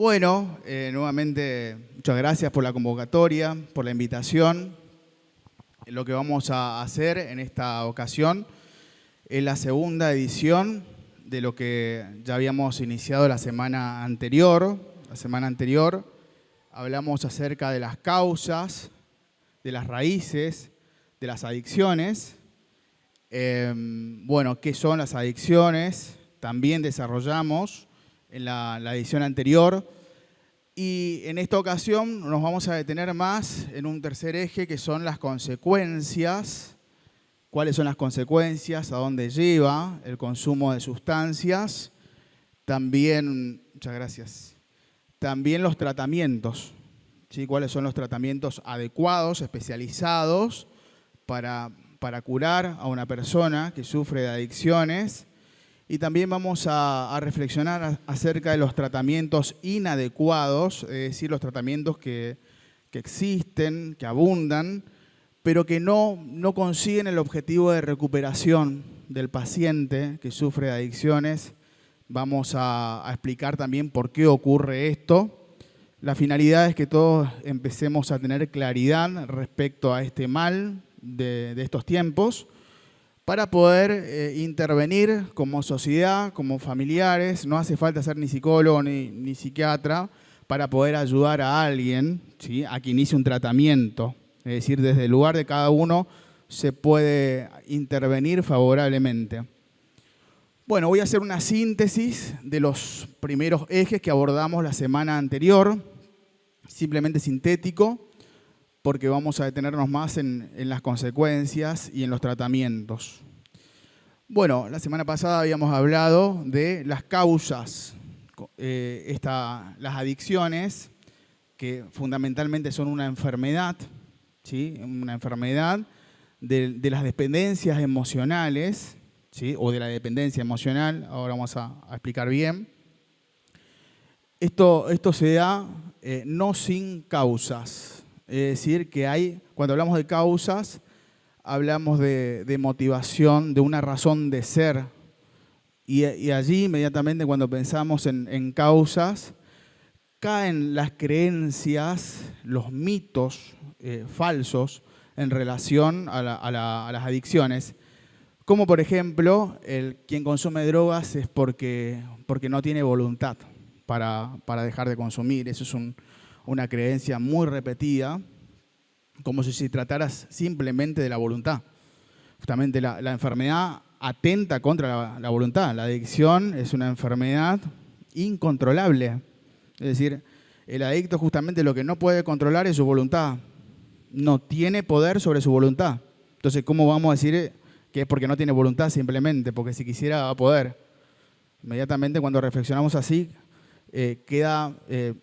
Bueno, nuevamente muchas gracias por la convocatoria, por la invitación. Lo que vamos a hacer en esta ocasión es la segunda edición de lo que ya habíamos iniciado la semana anterior. La semana anterior hablamos acerca de las causas, de las raíces, de las adicciones. Bueno, ¿qué son las adicciones? También desarrollamos en la edición anterior. Y en esta ocasión nos vamos a detener más en un tercer eje, que son las consecuencias. ¿Cuáles son las consecuencias? ¿A dónde lleva el consumo de sustancias? También, muchas gracias, también los tratamientos, ¿sí? ¿Cuáles son los tratamientos adecuados, especializados para curar a una persona que sufre de adicciones? Y también vamos a reflexionar acerca de los tratamientos inadecuados, es decir, los tratamientos que existen, que abundan, pero que no consiguen el objetivo de recuperación del paciente que sufre de adicciones. Vamos a explicar también por qué ocurre esto. La finalidad es que todos empecemos a tener claridad respecto a este mal de estos tiempos, para poder intervenir como sociedad, como familiares. No hace falta ser ni psicólogo ni psiquiatra para poder ayudar a alguien, ¿sí?, a que inicie un tratamiento. Es decir, desde el lugar de cada uno se puede intervenir favorablemente. Bueno, voy a hacer una síntesis de los primeros ejes que abordamos la semana anterior, simplemente sintético, porque vamos a detenernos más en las consecuencias y en los tratamientos. Bueno, la semana pasada habíamos hablado de las causas, las adicciones, que fundamentalmente son una enfermedad, ¿sí? Una enfermedad de las dependencias emocionales, ¿sí?, o de la dependencia emocional. Ahora vamos a explicar bien. Esto se da no sin causas. Es decir, que cuando hablamos de causas, hablamos de motivación, de una razón de ser. Y allí, inmediatamente, cuando pensamos en causas, caen las creencias, los mitos falsos en relación a las adicciones. Como, por ejemplo, quien consume drogas es porque no tiene voluntad para dejar de consumir. Eso es una creencia muy repetida, como si se tratara simplemente de la voluntad. Justamente la enfermedad atenta contra la voluntad. La adicción es una enfermedad incontrolable. Es decir, el adicto justamente lo que no puede controlar es su voluntad. No tiene poder sobre su voluntad. Entonces, ¿cómo vamos a decir que es porque no tiene voluntad simplemente? Porque si quisiera va a poder. Inmediatamente cuando reflexionamos así, queda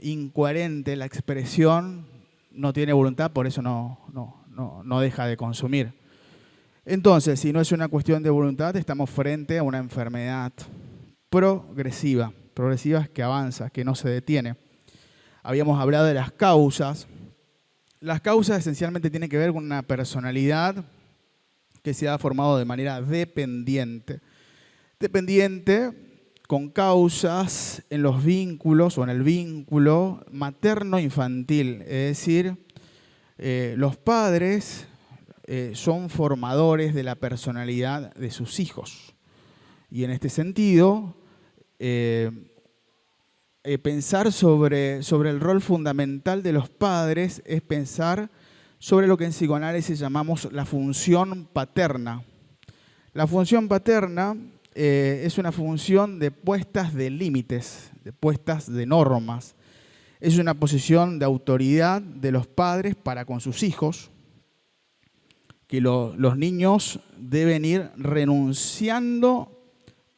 incoherente la expresión, no tiene voluntad, por eso no deja de consumir. Entonces, si no es una cuestión de voluntad, estamos frente a una enfermedad progresiva que avanza, que no se detiene. Habíamos hablado de las causas. Las causas esencialmente tienen que ver con una personalidad que se ha formado de manera dependiente. Con causas en los vínculos o en el vínculo materno-infantil. Es decir, los padres son formadores de la personalidad de sus hijos. Y en este sentido, pensar sobre el rol fundamental de los padres es pensar sobre lo que en psicoanálisis llamamos la función paterna. La función paterna es una función de puestas de límites, de puestas de normas. Es una posición de autoridad de los padres para con sus hijos, que los niños deben ir renunciando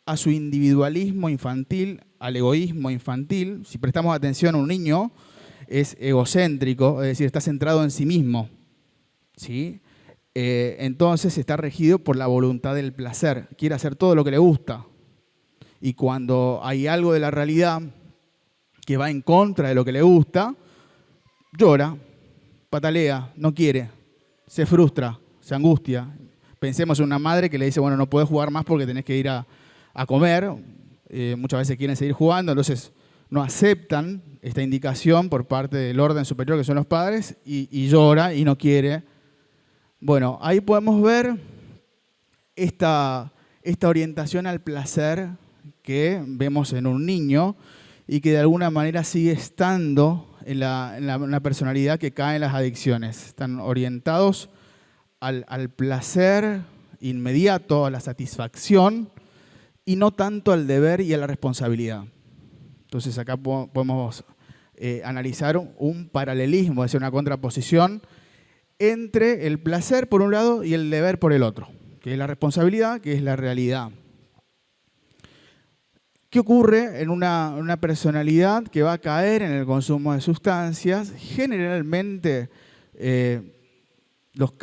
a su individualismo infantil, al egoísmo infantil. Si prestamos atención, un niño es egocéntrico, es decir, está centrado en sí mismo, ¿sí? Entonces está regido por la voluntad del placer, quiere hacer todo lo que le gusta. Y cuando hay algo de la realidad que va en contra de lo que le gusta, llora, patalea, no quiere, se frustra, se angustia. Pensemos en una madre que le dice, bueno, no podés jugar más porque tenés que ir a comer. Muchas veces quieren seguir jugando, entonces no aceptan esta indicación por parte del orden superior, que son los padres, y llora y no quiere. Bueno, ahí podemos ver esta orientación al placer que vemos en un niño y que de alguna manera sigue estando en la personalidad que cae en las adicciones. Están orientados al placer inmediato, a la satisfacción, y no tanto al deber y a la responsabilidad. Entonces acá podemos analizar un paralelismo, es decir, una contraposición entre el placer por un lado y el deber por el otro, que es la responsabilidad, que es la realidad. ¿Qué ocurre en una personalidad que va a caer en el consumo de sustancias? Generalmente los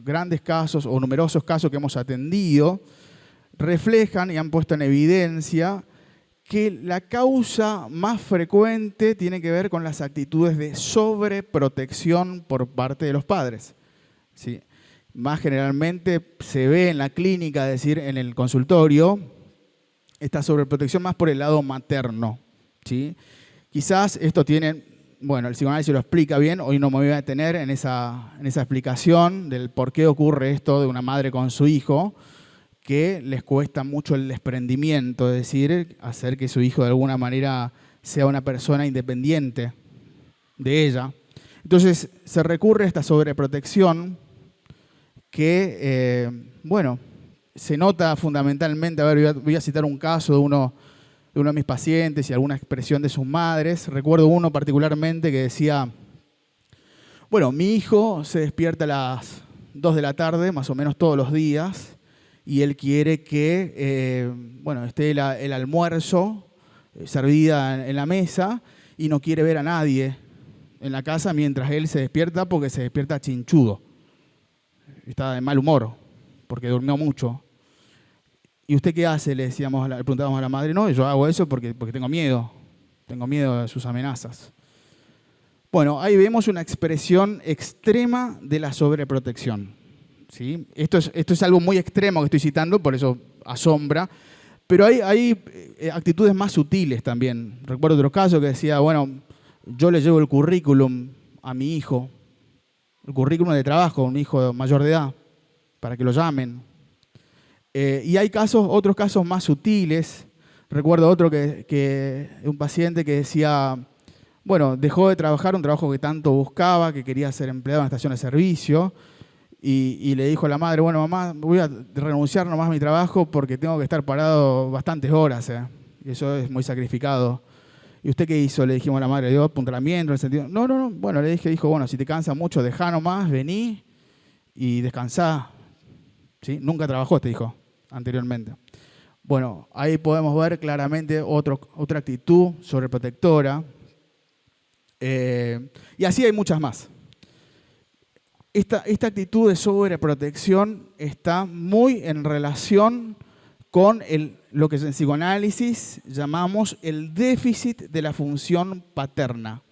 grandes casos o numerosos casos que hemos atendido reflejan y han puesto en evidencia que la causa más frecuente tiene que ver con las actitudes de sobreprotección por parte de los padres. ¿Sí? Más generalmente se ve en la clínica, es decir, en el consultorio, esta sobreprotección más por el lado materno. ¿Sí? Quizás esto tiene, bueno, el psicoanálisis lo explica bien, hoy no me voy a detener en esa explicación del por qué ocurre esto de una madre con su hijo, que les cuesta mucho el desprendimiento, es decir, hacer que su hijo de alguna manera sea una persona independiente de ella. Entonces se recurre a esta sobreprotección que, bueno, se nota fundamentalmente, a ver, voy a citar un caso de uno de mis pacientes y alguna expresión de sus madres. Recuerdo uno particularmente que decía, bueno, mi hijo se despierta a las 2 de la tarde, más o menos todos los días, y él quiere que bueno, esté el almuerzo servida en la mesa y no quiere ver a nadie en la casa mientras él se despierta porque se despierta chinchudo. Está de mal humor porque durmió mucho. ¿Y usted qué hace? Le preguntábamos a la madre. No, yo hago eso porque tengo miedo de sus amenazas. Bueno, ahí vemos una expresión extrema de la sobreprotección. ¿Sí? Esto es algo muy extremo que estoy citando, por eso asombra, pero hay actitudes más sutiles también. Recuerdo otro caso que decía, bueno, yo le llevo el currículum a mi hijo, el currículum de trabajo, un hijo mayor de edad, para que lo llamen. Y hay otros casos más sutiles. Recuerdo otro un paciente que decía, bueno, dejó de trabajar un trabajo que tanto buscaba, que quería ser empleado en una estación de servicio, y le dijo a la madre, bueno, mamá, voy a renunciar nomás a mi trabajo porque tengo que estar parado bastantes horas, y eso es muy sacrificado. ¿Y usted qué hizo? Le dijimos a la madre, le dio apuntamiento en el sentido, no, bueno, dijo, bueno, si te cansa mucho, dejá nomás, vení y descansá. ¿Sí? Nunca trabajó, te dijo anteriormente. Bueno, ahí podemos ver claramente otra actitud sobreprotectora. Y así hay muchas más. Esta actitud de sobreprotección está muy en relación con lo que en psicoanálisis llamamos el déficit de la función paterna.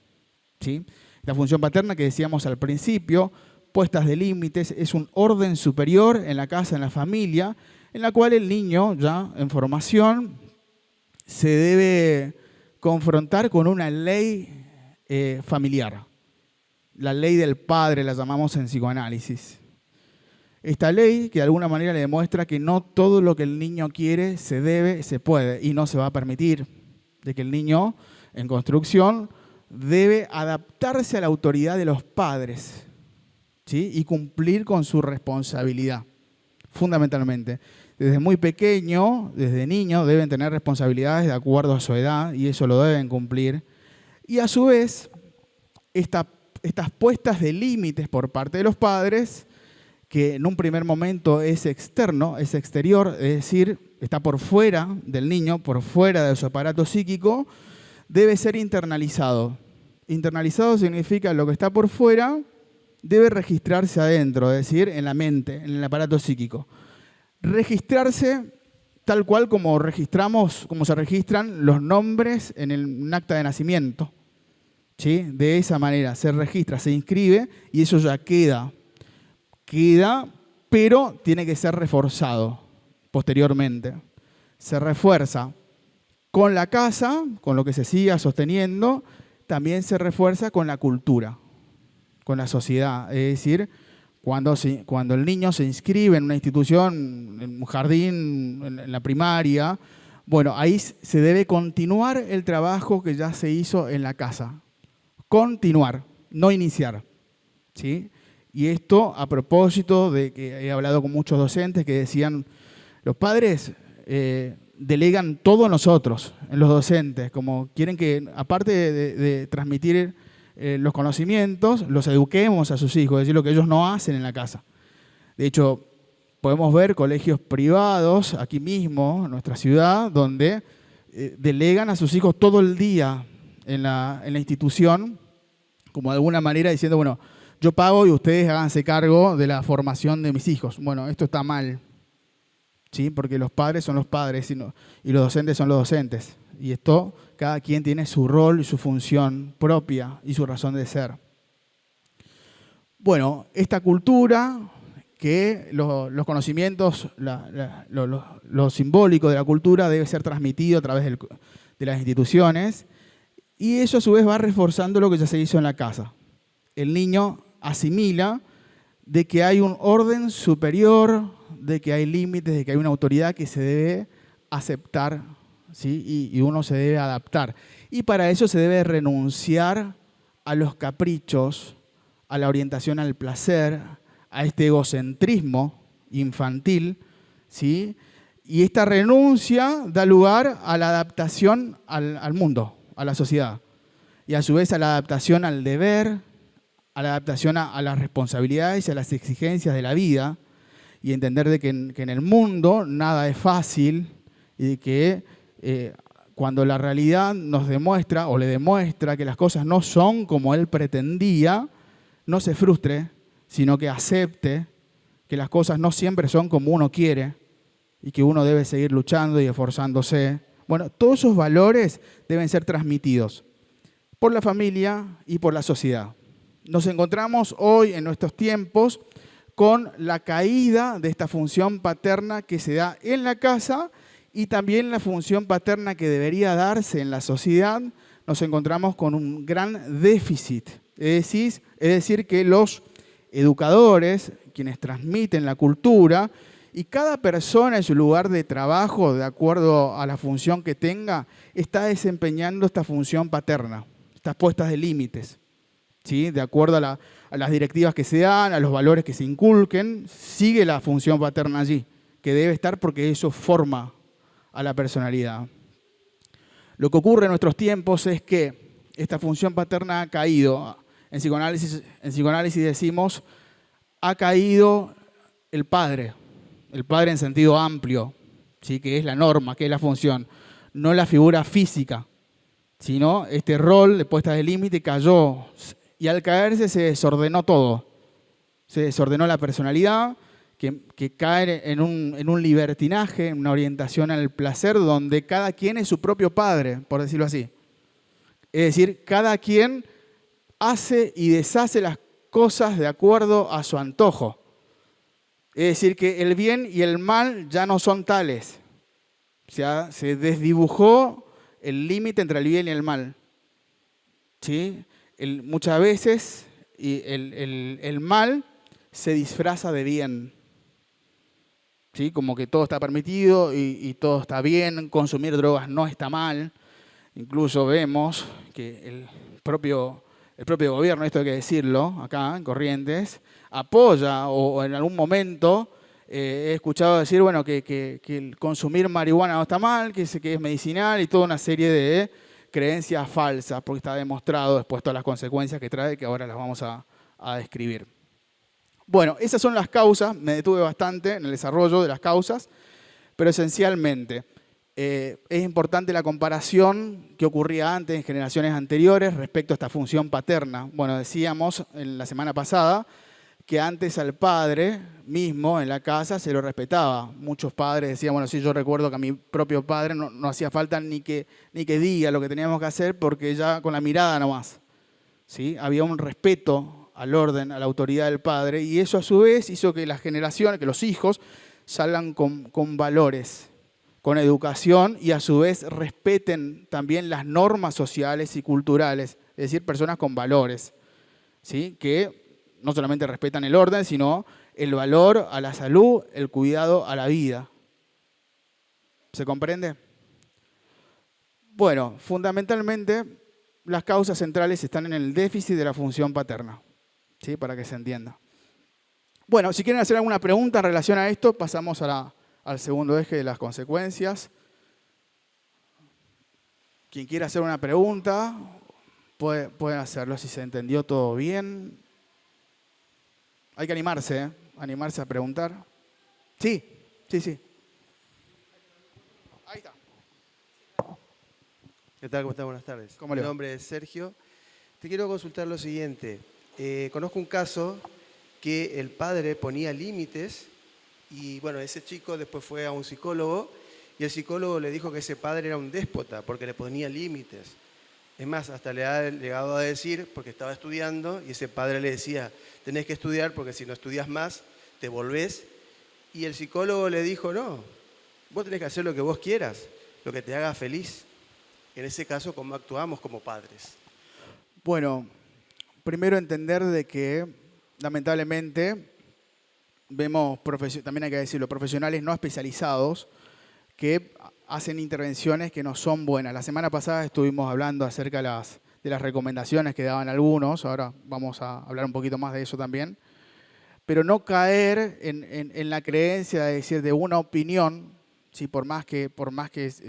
¿Sí? La función paterna que decíamos al principio, puestas de límites, es un orden superior en la casa, en la familia, en la cual el niño ya en formación se debe confrontar con una ley familiar. La ley del padre la llamamos en psicoanálisis. Esta ley que de alguna manera le demuestra que no todo lo que el niño quiere se debe, se puede y no se va a permitir. De que el niño en construcción debe adaptarse a la autoridad de los padres, ¿sí? Y cumplir con su responsabilidad, fundamentalmente. Desde muy pequeño, desde niño, deben tener responsabilidades de acuerdo a su edad y eso lo deben cumplir. Y a su vez, estas puestas de límites por parte de los padres, que en un primer momento es externo, es exterior, es decir, está por fuera del niño, por fuera de su aparato psíquico, debe ser internalizado. Internalizado significa lo que está por fuera debe registrarse adentro, es decir, en la mente, en el aparato psíquico. Registrarse tal cual como se registran los nombres en un acta de nacimiento. ¿Sí? De esa manera se registra, se inscribe y eso ya queda, pero tiene que ser reforzado posteriormente. Se refuerza Con la casa, con lo que se siga sosteniendo, también se refuerza con la cultura, con la sociedad. Es decir, cuando el niño se inscribe en una institución, en un jardín, en la primaria, bueno, ahí se debe continuar el trabajo que ya se hizo en la casa. Continuar, no iniciar, ¿sí? Y esto a propósito de que he hablado con muchos docentes que decían, los padres delegan todo a nosotros, en los docentes, como quieren que, aparte de transmitir los conocimientos, los eduquemos a sus hijos, es decir, lo que ellos no hacen en la casa. De hecho, podemos ver colegios privados aquí mismo, en nuestra ciudad, donde delegan a sus hijos todo el día en la institución, como de alguna manera diciendo, bueno, yo pago y ustedes háganse cargo de la formación de mis hijos. Bueno, esto está mal, ¿sí? Porque los padres son los padres y los docentes son los docentes. Y esto, cada quien tiene su rol y su función propia y su razón de ser. Bueno, esta cultura, que los conocimientos, lo simbólico de la cultura debe ser transmitido a través de las instituciones, y eso a su vez va reforzando lo que ya se hizo en la casa. El niño asimila de que hay un orden superior, de que hay límites, de que hay una autoridad que se debe aceptar, ¿sí? Y uno se debe adaptar. Y para eso se debe renunciar a los caprichos, a la orientación al placer, a este egocentrismo infantil, ¿sí? Y esta renuncia da lugar a la adaptación al mundo, a la sociedad. Y a su vez a la adaptación al deber, a la adaptación a las responsabilidades y a las exigencias de la vida, y entender de que en el mundo nada es fácil, y de que cuando la realidad nos demuestra o le demuestra que las cosas no son como él pretendía, no se frustre, sino que acepte que las cosas no siempre son como uno quiere y que uno debe seguir luchando y esforzándose. Bueno, todos esos valores deben ser transmitidos por la familia y por la sociedad. Nos encontramos hoy en nuestros tiempos con la caída de esta función paterna que se da en la casa y también la función paterna que debería darse en la sociedad. Nos encontramos con un gran déficit. Es decir, que los educadores, quienes transmiten la cultura, y cada persona en su lugar de trabajo, de acuerdo a la función que tenga, está desempeñando esta función paterna, estas puestas de límites, ¿sí? De acuerdo a las directivas que se dan, a los valores que se inculquen, sigue la función paterna allí, que debe estar porque eso forma a la personalidad. Lo que ocurre en nuestros tiempos es que esta función paterna ha caído. En psicoanálisis decimos, ha caído el padre en sentido amplio, ¿sí? Que es la norma, que es la función, no la figura física, sino este rol de puesta de límite cayó, y al caerse se desordenó todo. Se desordenó la personalidad, que cae en un libertinaje, en una orientación al placer, donde cada quien es su propio padre, por decirlo así. Es decir, cada quien hace y deshace las cosas de acuerdo a su antojo. Es decir, que el bien y el mal ya no son tales. O sea, se desdibujó el límite entre el bien y el mal. ¿Sí? Muchas veces el mal se disfraza de bien. ¿Sí? Como que todo está permitido y todo está bien, consumir drogas no está mal. Incluso vemos que el propio gobierno, esto hay que decirlo, acá en Corrientes, apoya o en algún momento he escuchado decir, bueno, que el consumir marihuana no está mal, que es medicinal y toda una serie de creencias falsas, porque está demostrado después todas las consecuencias que trae, que ahora las vamos a describir. Bueno, esas son las causas, me detuve bastante en el desarrollo de las causas, pero esencialmente es importante la comparación que ocurría antes en generaciones anteriores respecto a esta función paterna. Bueno, decíamos en la semana pasada que antes al padre mismo en la casa se lo respetaba. Muchos padres decían, bueno, sí, yo recuerdo que a mi propio padre no hacía falta ni que diga lo que teníamos que hacer porque ya con la mirada nomás, ¿sí? Había un respeto al orden, a la autoridad del padre, y eso a su vez hizo que las generaciones, que los hijos salgan con valores con educación y a su vez respeten también las normas sociales y culturales, es decir, personas con valores, ¿sí? Que no solamente respetan el orden, sino el valor a la salud, el cuidado a la vida. ¿Se comprende? Bueno, fundamentalmente las causas centrales están en el déficit de la función paterna, ¿sí? Para que se entienda. Bueno, si quieren hacer alguna pregunta en relación a esto, pasamos al segundo eje de las consecuencias. Quien quiera hacer una pregunta, puede hacerlo si se entendió todo bien. Hay que animarse, ¿eh? Animarse a preguntar. Sí. Ahí está. ¿Qué tal? ¿Cómo estás? Buenas tardes. ¿Cómo le va? Mi nombre es Sergio. Te quiero consultar lo siguiente. Conozco un caso que el padre ponía límites y, bueno, ese chico después fue a un psicólogo y el psicólogo le dijo que ese padre era un déspota porque le ponía límites. Es más, hasta le ha llegado a decir, porque estaba estudiando y ese padre le decía, tenés que estudiar porque si no estudias más, te volvés. Y el psicólogo le dijo, no, vos tenés que hacer lo que vos quieras, lo que te haga feliz. En ese caso, ¿cómo actuamos como padres? Bueno, primero entender de que lamentablemente vemos, también hay que decirlo, profesionales no especializados que hacen intervenciones que no son buenas. La semana pasada estuvimos hablando acerca de las recomendaciones que daban algunos, ahora vamos a hablar un poquito más de eso también, pero no caer en la creencia de decir de una opinión, ¿sí? por más que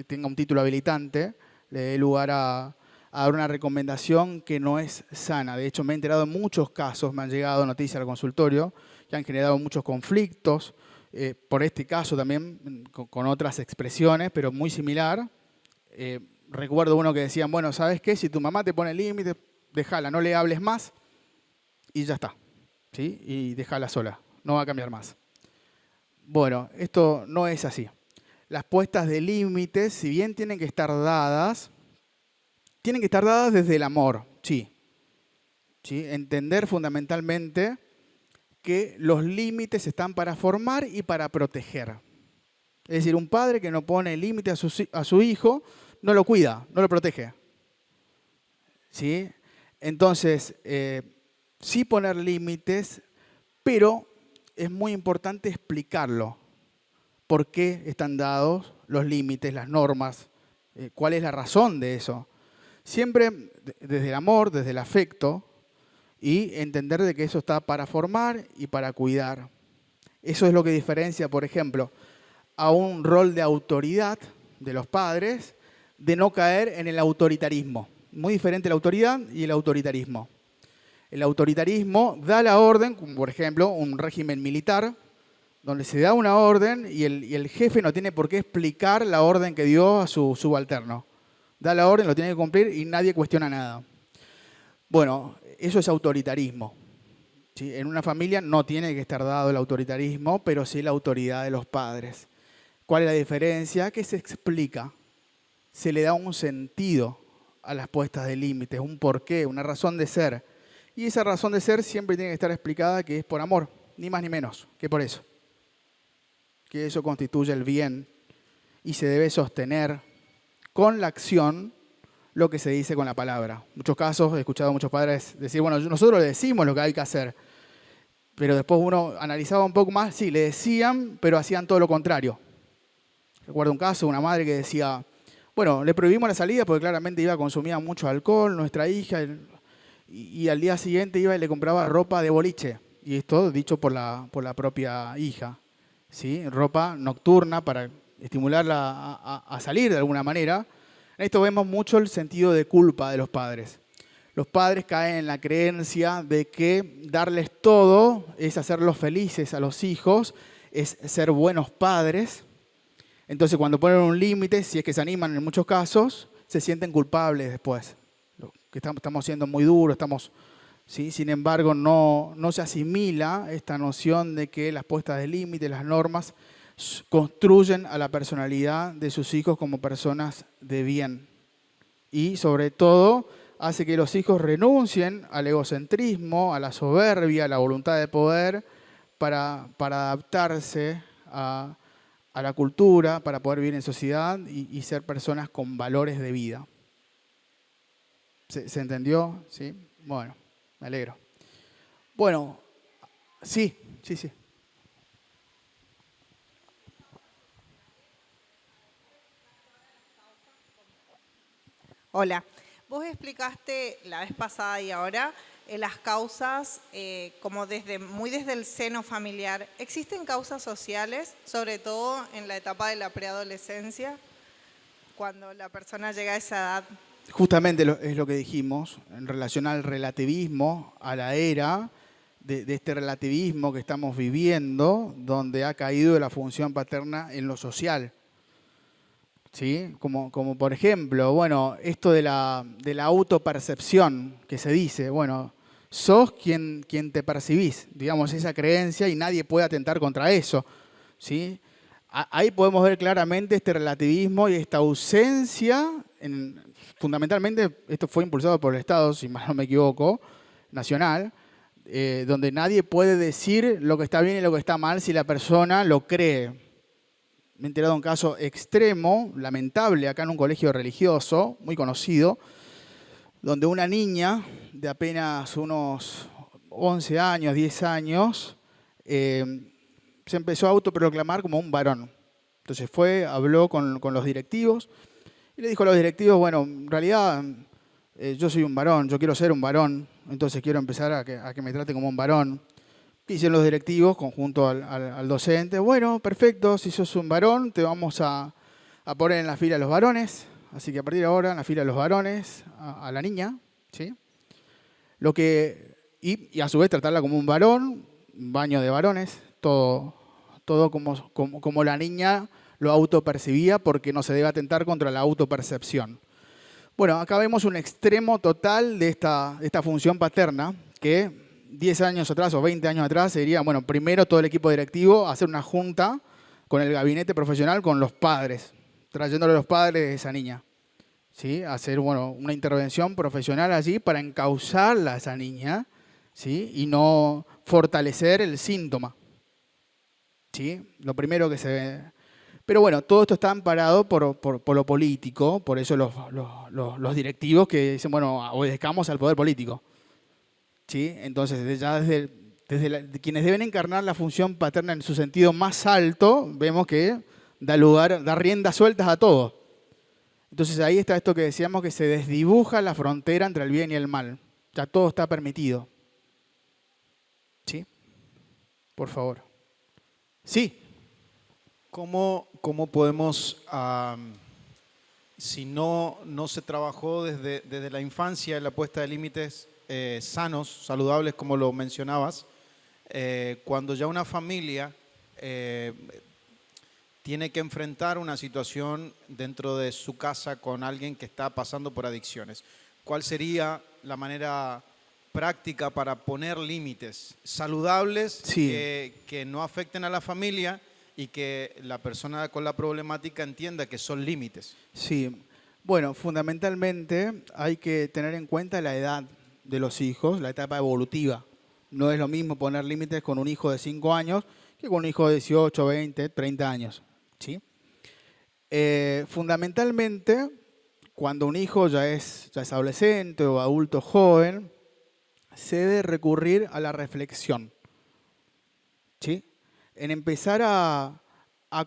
tenga un título habilitante, le dé lugar a dar una recomendación que no es sana. De hecho, me he enterado en muchos casos, me han llegado noticias al consultorio, que han generado muchos conflictos, por este caso también con otras expresiones, pero muy similar. Recuerdo uno que decían, bueno, ¿sabes qué? Si tu mamá te pone límites, déjala, no le hables más y ya está, ¿sí? Y déjala sola, no va a cambiar más. Bueno, esto no es así. Las puestas de límites, si bien tienen que estar dadas desde el amor, sí. ¿Sí? Entender fundamentalmente que los límites están para formar y para proteger. Es decir, un padre que no pone límite a su hijo, no lo cuida, no lo protege. ¿Sí? Entonces, sí poner límites, pero es muy importante explicarlo. ¿Por qué están dados los límites, las normas? ¿Cuál es la razón de eso? Siempre desde el amor, desde el afecto, y entender de que eso está para formar y para cuidar. Eso es lo que diferencia, por ejemplo, a un rol de autoridad de los padres de no caer en el autoritarismo. Muy diferente la autoridad y el autoritarismo. El autoritarismo da la orden, como por ejemplo un régimen militar, donde se da una orden y el jefe no tiene por qué explicar la orden que dio a su subalterno. Da la orden, lo tiene que cumplir y nadie cuestiona nada. Bueno, eso es autoritarismo. ¿Sí? En una familia no tiene que estar dado el autoritarismo, pero sí la autoridad de los padres. ¿Cuál es la diferencia? Que se explica. Se le da un sentido a las puestas de límites, un porqué, una razón de ser. Y esa razón de ser siempre tiene que estar explicada que es por amor, ni más ni menos que por eso. Que eso constituye el bien y se debe sostener con la acción lo que se dice con la palabra. En muchos casos he escuchado a muchos padres decir, bueno, nosotros le decimos lo que hay que hacer, pero después uno analizaba un poco más, sí, le decían, pero hacían todo lo contrario. Recuerdo un caso, una madre que decía, bueno, le prohibimos la salida porque claramente consumía mucho alcohol, nuestra hija, y al día siguiente iba y le compraba ropa de boliche. Y esto dicho por la propia hija, ¿sí? Ropa nocturna para estimularla a salir de alguna manera. En esto vemos mucho el sentido de culpa de los padres. Los padres caen en la creencia de que darles todo es hacerlos felices a los hijos, es ser buenos padres. Entonces cuando ponen un límite, si es que se animan en muchos casos, se sienten culpables después. Que estamos siendo muy duros, ¿sí? Sin embargo, no se asimila esta noción de que las puestas de límite, las normas, construyen a la personalidad de sus hijos como personas de bien. Y sobre todo, hace que los hijos renuncien al egocentrismo, a la soberbia, a la voluntad de poder, para adaptarse a a la cultura, para poder vivir en sociedad y ser personas con valores de vida. ¿Se entendió? ¿Sí? Bueno, me alegro. Bueno, sí. Hola, vos explicaste la vez pasada y ahora las causas como muy desde el seno familiar. ¿Existen causas sociales, sobre todo en la etapa de la preadolescencia, cuando la persona llega a esa edad? Justamente es lo que dijimos en relación al relativismo, a la era de este relativismo que estamos viviendo, donde ha caído la función paterna en lo social. ¿Sí? Como por ejemplo, bueno, esto de la autopercepción que se dice, bueno, sos quien te percibís, digamos, esa creencia y nadie puede atentar contra eso. ¿Sí? Ahí podemos ver claramente este relativismo y esta ausencia, fundamentalmente esto fue impulsado por el Estado, si mal no me equivoco, nacional, donde nadie puede decir lo que está bien y lo que está mal si la persona lo cree. Me he enterado de un caso extremo, lamentable, acá en un colegio religioso, muy conocido, donde una niña de apenas unos 11 años, 10 años, se empezó a autoproclamar como un varón. Entonces habló con los directivos y le dijo a los directivos, bueno, en realidad yo soy un varón, yo quiero ser un varón, entonces quiero empezar a que me traten como un varón. ¿Qué hicieron los directivos conjunto al docente? Bueno, perfecto, si sos un varón te vamos a poner en la fila de los varones, así que a partir de ahora en la fila de los varones a la niña, ¿sí? Y a su vez tratarla como un varón, un baño de varones, todo como la niña lo autopercibía, porque no se debe atentar contra la autopercepción. Bueno, acá vemos un extremo total de esta función paterna que 10 años atrás o 20 años atrás sería, bueno, primero todo el equipo directivo hacer una junta con el gabinete profesional, con los padres, trayéndole a los padres de esa niña. ¿Sí? Hacer, bueno, una intervención profesional allí para encauzarla a esa niña, ¿sí? Y no fortalecer el síntoma. ¿Sí? Lo primero que se ve. Pero bueno, todo esto está amparado por lo político, por eso los directivos que dicen, bueno, obedezcamos al poder político. ¿Sí? Entonces, desde quienes deben encarnar la función paterna en su sentido más alto, vemos que da riendas sueltas a todo. Entonces ahí está esto que decíamos, que se desdibuja la frontera entre el bien y el mal. Ya todo está permitido. ¿Sí? Por favor. Sí. ¿Cómo podemos, si no se trabajó desde la infancia en la puesta de límites sanos, saludables, como lo mencionabas, cuando ya una familia tiene que enfrentar una situación dentro de su casa con alguien que está pasando por adicciones? ¿Cuál sería la manera práctica para poner límites saludables, Sí. que no afecten a la familia y que la persona con la problemática entienda que son límites? Sí. Bueno, fundamentalmente hay que tener en cuenta la edad de los hijos, la etapa evolutiva. No es lo mismo poner límites con un hijo de 5 años que con un hijo de 18, 20, 30 años. ¿Sí? Fundamentalmente, cuando un hijo ya es adolescente o adulto joven, se debe recurrir a la reflexión. ¿Sí? En empezar a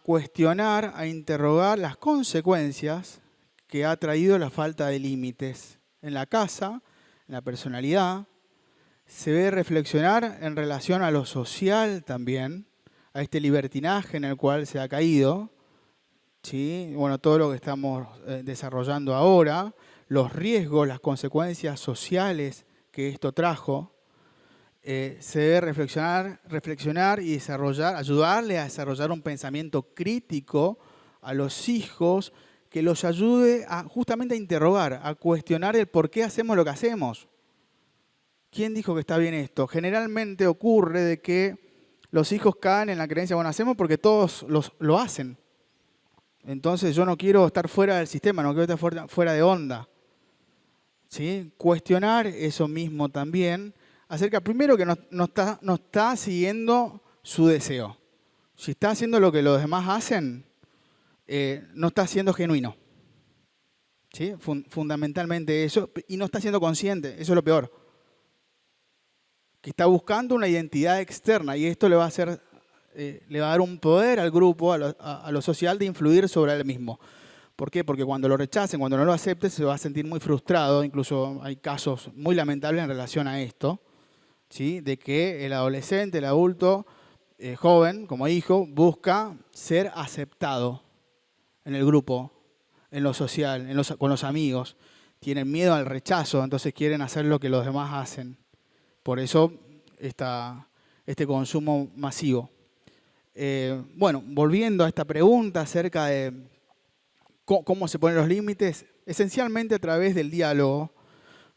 cuestionar, a interrogar las consecuencias que ha traído la falta de límites en la casa, en la personalidad. Se debe reflexionar en relación a lo social también, a este libertinaje en el cual se ha caído, ¿sí? Bueno, todo lo que estamos desarrollando ahora, los riesgos, las consecuencias sociales que esto trajo. Se debe reflexionar y ayudarle a desarrollar un pensamiento crítico a los hijos que los ayude justamente a interrogar, a cuestionar el por qué hacemos lo que hacemos. ¿Quién dijo que está bien esto? Generalmente ocurre de que los hijos caen en la creencia, bueno, hacemos porque todos lo hacen. Entonces yo no quiero estar fuera del sistema, no quiero estar fuera de onda. ¿Sí? Cuestionar eso mismo también, acerca primero que no está siguiendo su deseo. Si está haciendo lo que los demás hacen, no está siendo genuino. ¿Sí? Fundamentalmente eso. Y no está siendo consciente, eso es lo peor. Que está buscando una identidad externa y esto le va a hacer, le va a dar un poder al grupo, a lo social, de influir sobre él mismo. ¿Por qué? Porque cuando lo rechacen, cuando no lo acepten, se va a sentir muy frustrado. Incluso hay casos muy lamentables en relación a esto, ¿sí? De que el adolescente, el adulto, joven, como hijo, busca ser aceptado en el grupo, en lo social, con los amigos. Tienen miedo al rechazo, entonces quieren hacer lo que los demás hacen. Por eso este consumo masivo. Bueno, volviendo a esta pregunta acerca de cómo se ponen los límites, esencialmente a través del diálogo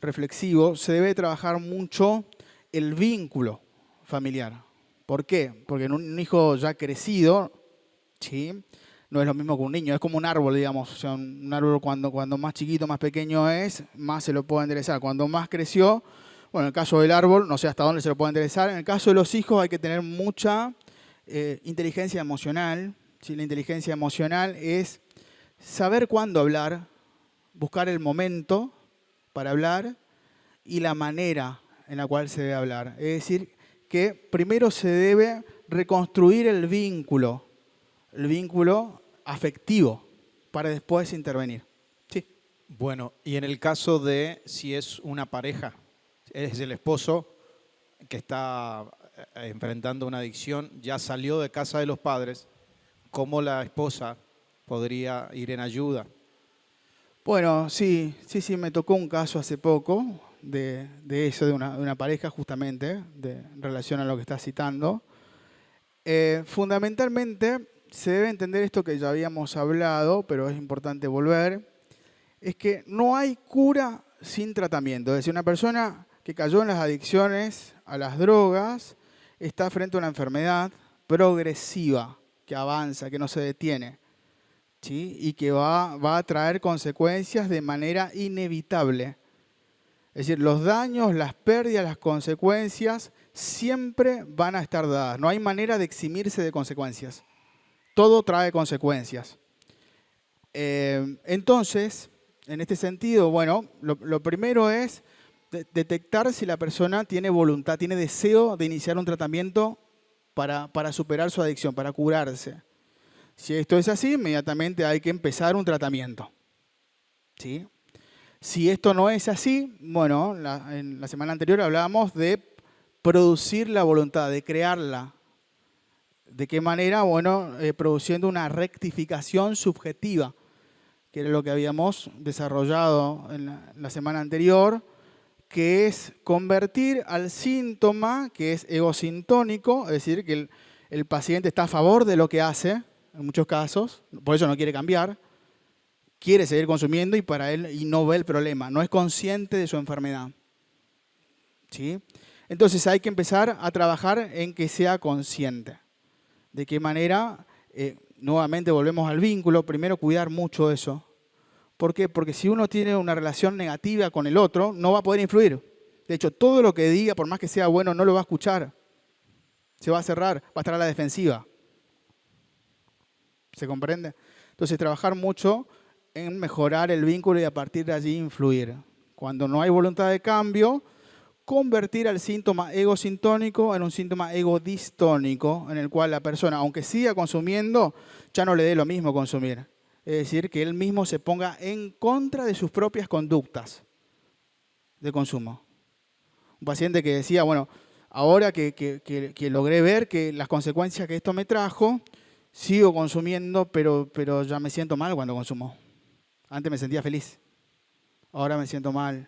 reflexivo se debe trabajar mucho el vínculo familiar. ¿Por qué? Porque en un hijo ya crecido, ¿sí?, no es lo mismo que un niño, es como un árbol, digamos. O sea, un árbol cuando más chiquito, más pequeño es, más se lo puede enderezar. Cuando más creció, bueno, en el caso del árbol, no sé hasta dónde se lo puede enderezar. En el caso de los hijos hay que tener mucha inteligencia emocional. ¿Sí? La inteligencia emocional es saber cuándo hablar, buscar el momento para hablar y la manera en la cual se debe hablar. Es decir, que primero se debe reconstruir el vínculo afectivo para después intervenir. Sí. Bueno, y en el caso de si es una pareja, es el esposo que está enfrentando una adicción, ya salió de casa de los padres, ¿cómo la esposa podría ir en ayuda? Bueno, sí, me tocó un caso hace poco de eso, de una pareja justamente, en relación a lo que está citando. Fundamentalmente se debe entender esto que ya habíamos hablado, pero es importante volver, es que no hay cura sin tratamiento. Es decir, una persona que cayó en las adicciones a las drogas está frente a una enfermedad progresiva, que avanza, que no se detiene, ¿sí? Y que va a traer consecuencias de manera inevitable. Es decir, los daños, las pérdidas, las consecuencias siempre van a estar dadas. No hay manera de eximirse de consecuencias. Todo trae consecuencias. Entonces, en este sentido, bueno, lo primero es detectar si la persona tiene voluntad, tiene deseo de iniciar un tratamiento para superar su adicción, para curarse. Si esto es así, inmediatamente hay que empezar un tratamiento. ¿Sí? Si esto no es así, bueno, en la semana anterior hablábamos de producir la voluntad, de crearla. ¿De qué manera? Bueno, produciendo una rectificación subjetiva, que era lo que habíamos desarrollado en la semana anterior, que es convertir al síntoma, que es egosintónico, es decir, que el paciente está a favor de lo que hace, en muchos casos, por eso no quiere cambiar, quiere seguir consumiendo y no ve el problema, no es consciente de su enfermedad. ¿Sí? Entonces hay que empezar a trabajar en que sea consciente. ¿De qué manera? Nuevamente volvemos al vínculo, primero cuidar mucho eso. ¿Por qué? Porque si uno tiene una relación negativa con el otro, no va a poder influir. De hecho, todo lo que diga, por más que sea bueno, no lo va a escuchar. Se va a cerrar, va a estar a la defensiva. ¿Se comprende? Entonces, trabajar mucho en mejorar el vínculo y a partir de allí influir. Cuando no hay voluntad de cambio, convertir al síntoma egosintónico en un síntoma egodistónico, en el cual la persona, aunque siga consumiendo, ya no le dé lo mismo consumir. Es decir, que él mismo se ponga en contra de sus propias conductas de consumo. Un paciente que decía, bueno, ahora que logré ver que las consecuencias que esto me trajo, sigo consumiendo, pero ya me siento mal cuando consumo. Antes me sentía feliz, ahora me siento mal,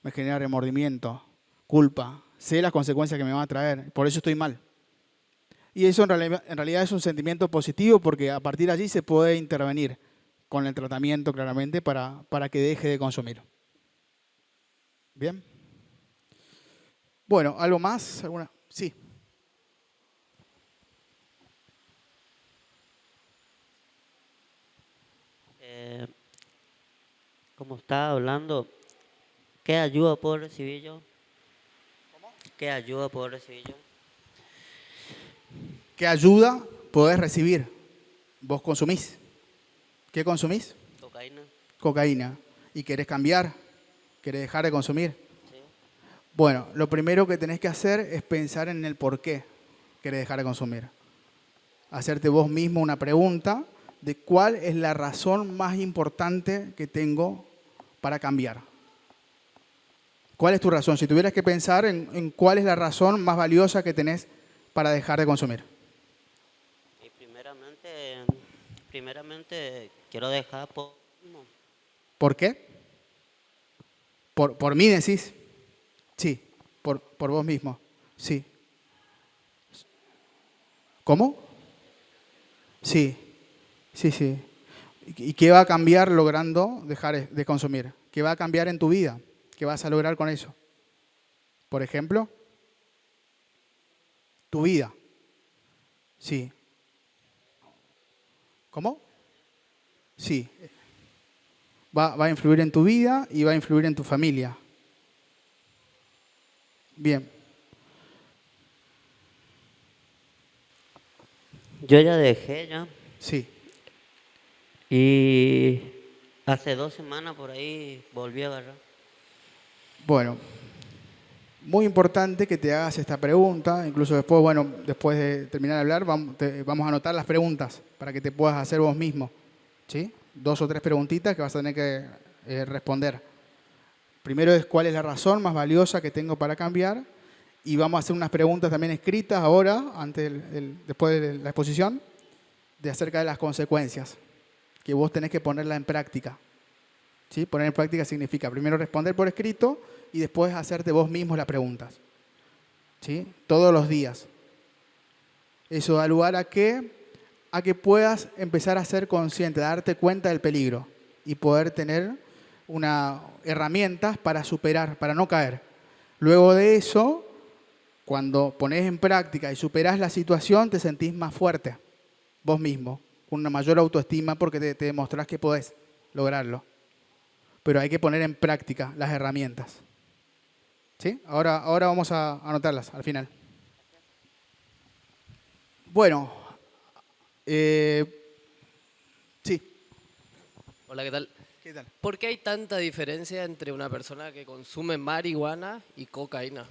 me genera remordimiento, culpa, sé las consecuencias que me van a traer, por eso estoy mal. Y eso en realidad es un sentimiento positivo porque a partir de allí se puede intervenir con el tratamiento claramente para que deje de consumir. ¿Bien? Bueno, ¿algo más? ¿Alguna? Sí. Como estaba hablando, ¿qué ayuda puedo recibir yo? ¿Qué ayuda puedo recibir yo? ¿Qué ayuda podés recibir. Vos consumís. ¿Qué consumís? Cocaína. Cocaína. ¿Y querés cambiar? ¿Querés dejar de consumir? Sí. Bueno, lo primero que tenés que hacer es pensar en el por qué querés dejar de consumir. Hacerte vos mismo una pregunta de cuál es la razón más importante que tengo para cambiar. ¿Cuál es tu razón? Si tuvieras que pensar en cuál es la razón más valiosa que tenés para dejar de consumir. Y primeramente quiero dejar ¿Por qué? ¿Por mí decís? Sí, por vos mismo. Sí. ¿Cómo? Sí, sí. ¿Y qué va a cambiar logrando dejar de consumir? ¿Qué va a cambiar en tu vida? ¿Qué vas a lograr con eso? Por ejemplo, tu vida. Sí. ¿Cómo? Sí. Va a influir en tu vida y va a influir en tu familia. Bien. Yo ya dejé ya. Sí. Y hace 2 semanas por ahí volví a agarrar. Bueno, muy importante que te hagas esta pregunta. Incluso después, bueno, después de terminar de hablar, vamos a anotar las preguntas para que te puedas hacer vos mismo. ¿Sí? 2 o 3 preguntitas que vas a tener que responder. Primero es cuál es la razón más valiosa que tengo para cambiar. Y vamos a hacer unas preguntas también escritas ahora, después de la exposición, acerca de las consecuencias, que vos tenés que ponerla en práctica. ¿Sí? Poner en práctica significa primero responder por escrito y después hacerte vos mismos las preguntas. ¿Sí? Todos los días. Eso da lugar a que puedas empezar a ser consciente, a darte cuenta del peligro y poder tener herramientas para superar, para no caer. Luego de eso, cuando pones en práctica y superás la situación, te sentís más fuerte, vos mismo, con una mayor autoestima porque te demostrás que podés lograrlo. Pero hay que poner en práctica las herramientas. ¿Sí? Ahora vamos a anotarlas al final. Bueno, sí. Hola, ¿qué tal? ¿Qué tal? ¿Por qué hay tanta diferencia entre una persona que consume marihuana y cocaína?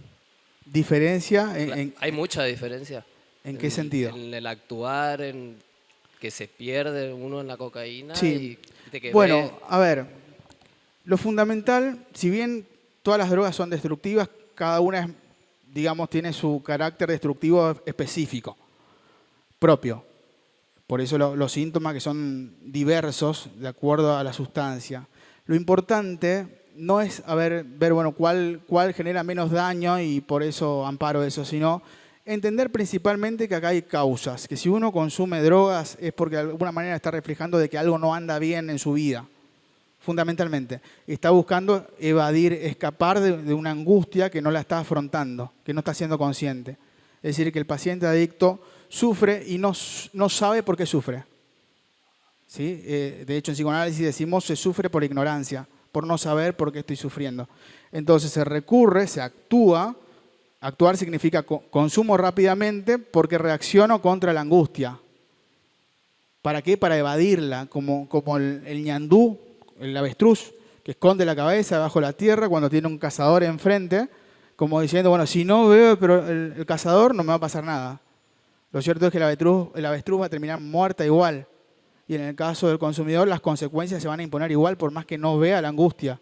¿Diferencia? Hay mucha diferencia. ¿En qué sentido? En el actuar, en que se pierde uno en la cocaína. Sí. Y de que Bueno, a ver, lo fundamental, si bien todas las drogas son destructivas, cada una, digamos, tiene su carácter destructivo específico, propio. Por eso los síntomas que son diversos de acuerdo a la sustancia. Lo importante no es ver bueno, cuál genera menos daño y por eso amparo eso, sino entender principalmente que acá hay causas, que si uno consume drogas es porque de alguna manera está reflejando de que algo no anda bien en su vida, fundamentalmente. Está buscando evadir, escapar de una angustia que no la está afrontando, que no está siendo consciente. Es decir, que el paciente adicto sufre y no sabe por qué sufre. ¿Sí? De hecho, en psicoanálisis decimos se sufre por ignorancia, por no saber por qué estoy sufriendo. Entonces se recurre, se actúa. Actuar significa consumo rápidamente porque reacciono contra la angustia. ¿Para qué? Para evadirla, como el ñandú, el avestruz, que esconde la cabeza debajo de la tierra cuando tiene un cazador enfrente, como diciendo, bueno, si no veo pero el cazador no me va a pasar nada. Lo cierto es que el avestruz va a terminar muerta igual. Y en el caso del consumidor, las consecuencias se van a imponer igual por más que no vea la angustia.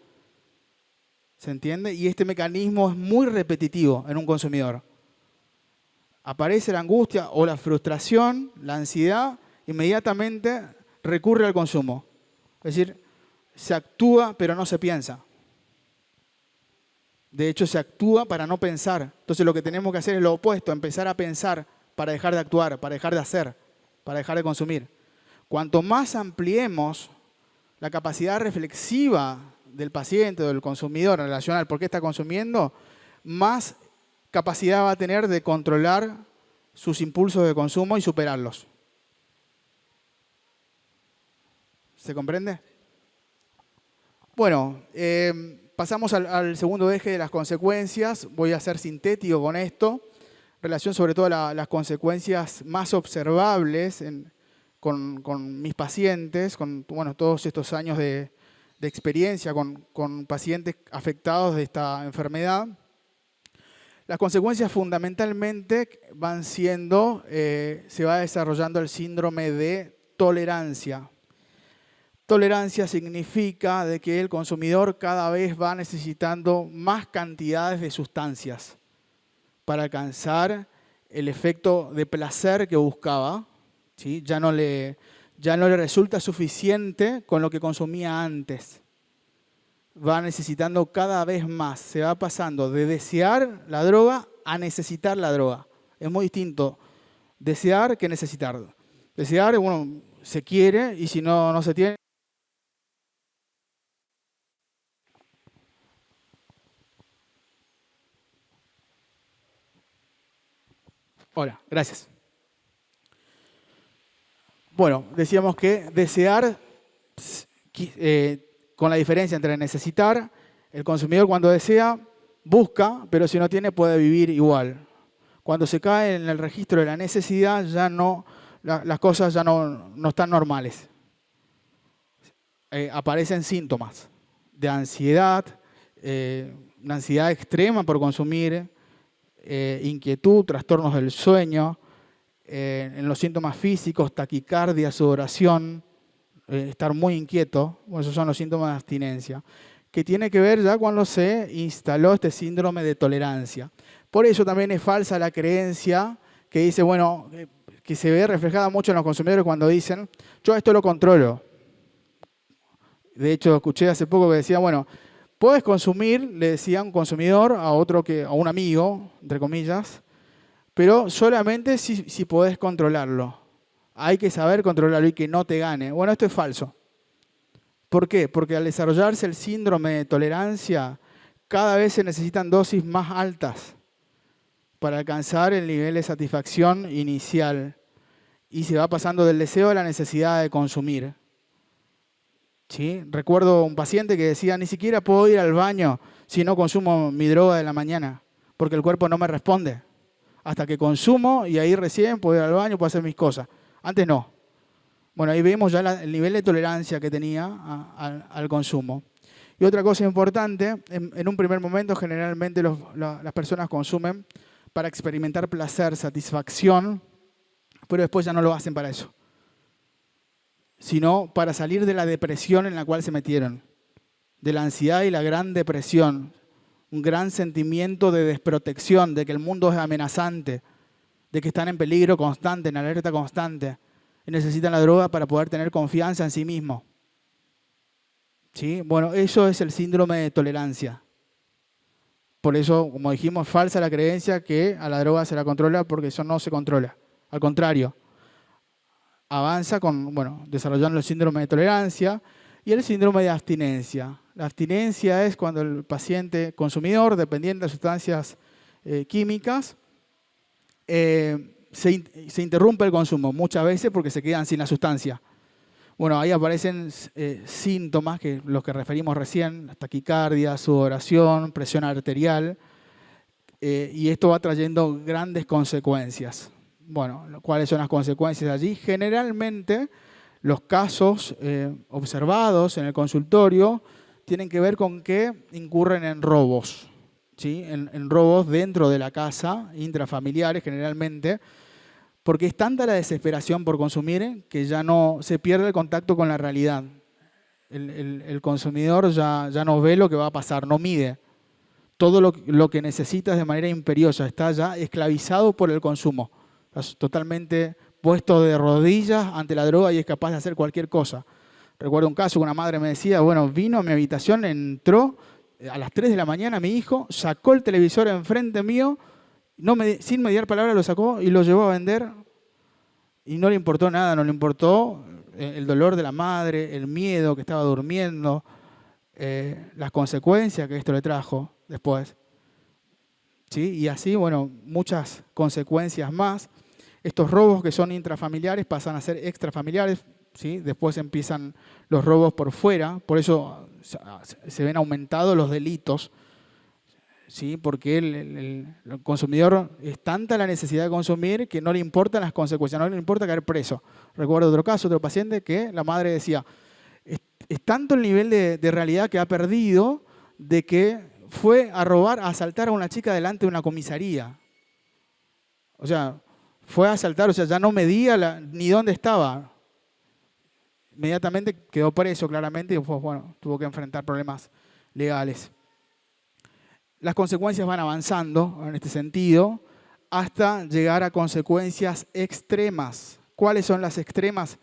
¿Se entiende? Y este mecanismo es muy repetitivo en un consumidor. Aparece la angustia o la frustración, la ansiedad, inmediatamente recurre al consumo. Es decir, se actúa pero no se piensa. De hecho, se actúa para no pensar. Entonces lo que tenemos que hacer es lo opuesto, empezar a pensar para dejar de actuar, para dejar de hacer, para dejar de consumir. Cuanto más ampliemos la capacidad reflexiva del paciente o del consumidor en relación al por qué está consumiendo, más capacidad va a tener de controlar sus impulsos de consumo y superarlos. ¿Se comprende? Bueno, pasamos al segundo eje de las consecuencias. Voy a ser sintético con esto. relación sobre todo a las consecuencias más observables con mis pacientes, con bueno, todos estos años de experiencia con pacientes afectados de esta enfermedad. Las consecuencias fundamentalmente van siendo, se va desarrollando el síndrome de tolerancia. Tolerancia significa de que el consumidor cada vez va necesitando más cantidades de sustancias para alcanzar el efecto de placer que buscaba, ¿sí? Ya no le resulta suficiente con lo que consumía antes. Va necesitando cada vez más. Se va pasando de desear la droga a necesitar la droga. Es muy distinto desear que necesitar. Desear, bueno, se quiere y si no se tiene. Hola, gracias. Bueno, decíamos que desear, con la diferencia entre necesitar, el consumidor cuando desea, busca, pero si no tiene puede vivir igual. Cuando se cae en el registro de la necesidad, ya no, las cosas ya no están normales. Aparecen síntomas de ansiedad, una ansiedad extrema por consumir, inquietud, trastornos del sueño, en los síntomas físicos, taquicardia, sudoración, estar muy inquieto, bueno, esos son los síntomas de abstinencia, que tiene que ver ya cuando se instaló este síndrome de tolerancia. Por eso también es falsa la creencia que dice, bueno, que se ve reflejada mucho en los consumidores cuando dicen, yo esto lo controlo. De hecho, escuché hace poco que decía, bueno, puedes consumir, le decía un consumidor a un amigo, entre comillas, pero solamente si podés controlarlo. Hay que saber controlarlo y que no te gane. Bueno, esto es falso. ¿Por qué? Porque al desarrollarse el síndrome de tolerancia, cada vez se necesitan dosis más altas para alcanzar el nivel de satisfacción inicial. Y se va pasando del deseo a la necesidad de consumir. ¿Sí? Recuerdo un paciente que decía, ni siquiera puedo ir al baño si no consumo mi droga de la mañana, porque el cuerpo no me responde. Hasta que consumo y ahí recién puedo ir al baño, puedo hacer mis cosas. Antes no. Bueno, ahí vemos ya el nivel de tolerancia que tenía al consumo. Y otra cosa importante, en un primer momento generalmente las personas consumen para experimentar placer, satisfacción, pero después ya no lo hacen para eso, sino para salir de la depresión en la cual se metieron, de la ansiedad y la gran depresión, un gran sentimiento de desprotección, de que el mundo es amenazante, de que están en peligro constante, en alerta constante, y necesitan la droga para poder tener confianza en sí mismos. ¿Sí? Bueno, eso es el síndrome de tolerancia. Por eso, como dijimos, es falsa la creencia que a la droga se la controla, porque eso no se controla. Al contrario, avanza desarrollando el síndrome de tolerancia y el síndrome de abstinencia. La abstinencia es cuando el paciente consumidor, dependiente de sustancias químicas, se interrumpe el consumo, muchas veces porque se quedan sin la sustancia. Bueno, ahí aparecen síntomas, que los que referimos recién, taquicardia, sudoración, presión arterial, y esto va trayendo grandes consecuencias. Bueno, ¿cuáles son las consecuencias allí? Generalmente, los casos observados en el consultorio tienen que ver con que incurren en robos, ¿sí? En robos dentro de la casa, intrafamiliares generalmente, porque es tanta la desesperación por consumir que ya no se pierde el contacto con la realidad. El consumidor ya no ve lo que va a pasar, no mide. Todo lo que necesita es de manera imperiosa, está ya esclavizado por el consumo. Está totalmente puesto de rodillas ante la droga y es capaz de hacer cualquier cosa. Recuerdo un caso que una madre me decía, bueno, vino a mi habitación, entró a las 3 de la mañana mi hijo, sacó el televisor enfrente mío, sin mediar palabra lo sacó y lo llevó a vender y no le importó nada, no le importó el dolor de la madre, el miedo que estaba durmiendo, las consecuencias que esto le trajo después. ¿Sí? Y así, bueno, muchas consecuencias más. Estos robos que son intrafamiliares pasan a ser extrafamiliares, ¿sí? Después empiezan los robos por fuera, por eso se ven aumentados los delitos. ¿sí? Porque el consumidor es tanta la necesidad de consumir que no le importan las consecuencias, no le importa caer preso. Recuerdo otro caso, otro paciente que la madre decía, es tanto el nivel de realidad que ha perdido de que fue a robar, a asaltar a una chica delante de una comisaría. O sea, fue a asaltar, o sea, ya no medía ni dónde estaba. Inmediatamente quedó preso claramente y pues, bueno, tuvo que enfrentar problemas legales. Las consecuencias van avanzando en este sentido hasta llegar a consecuencias extremas. ¿Cuáles son las extremas?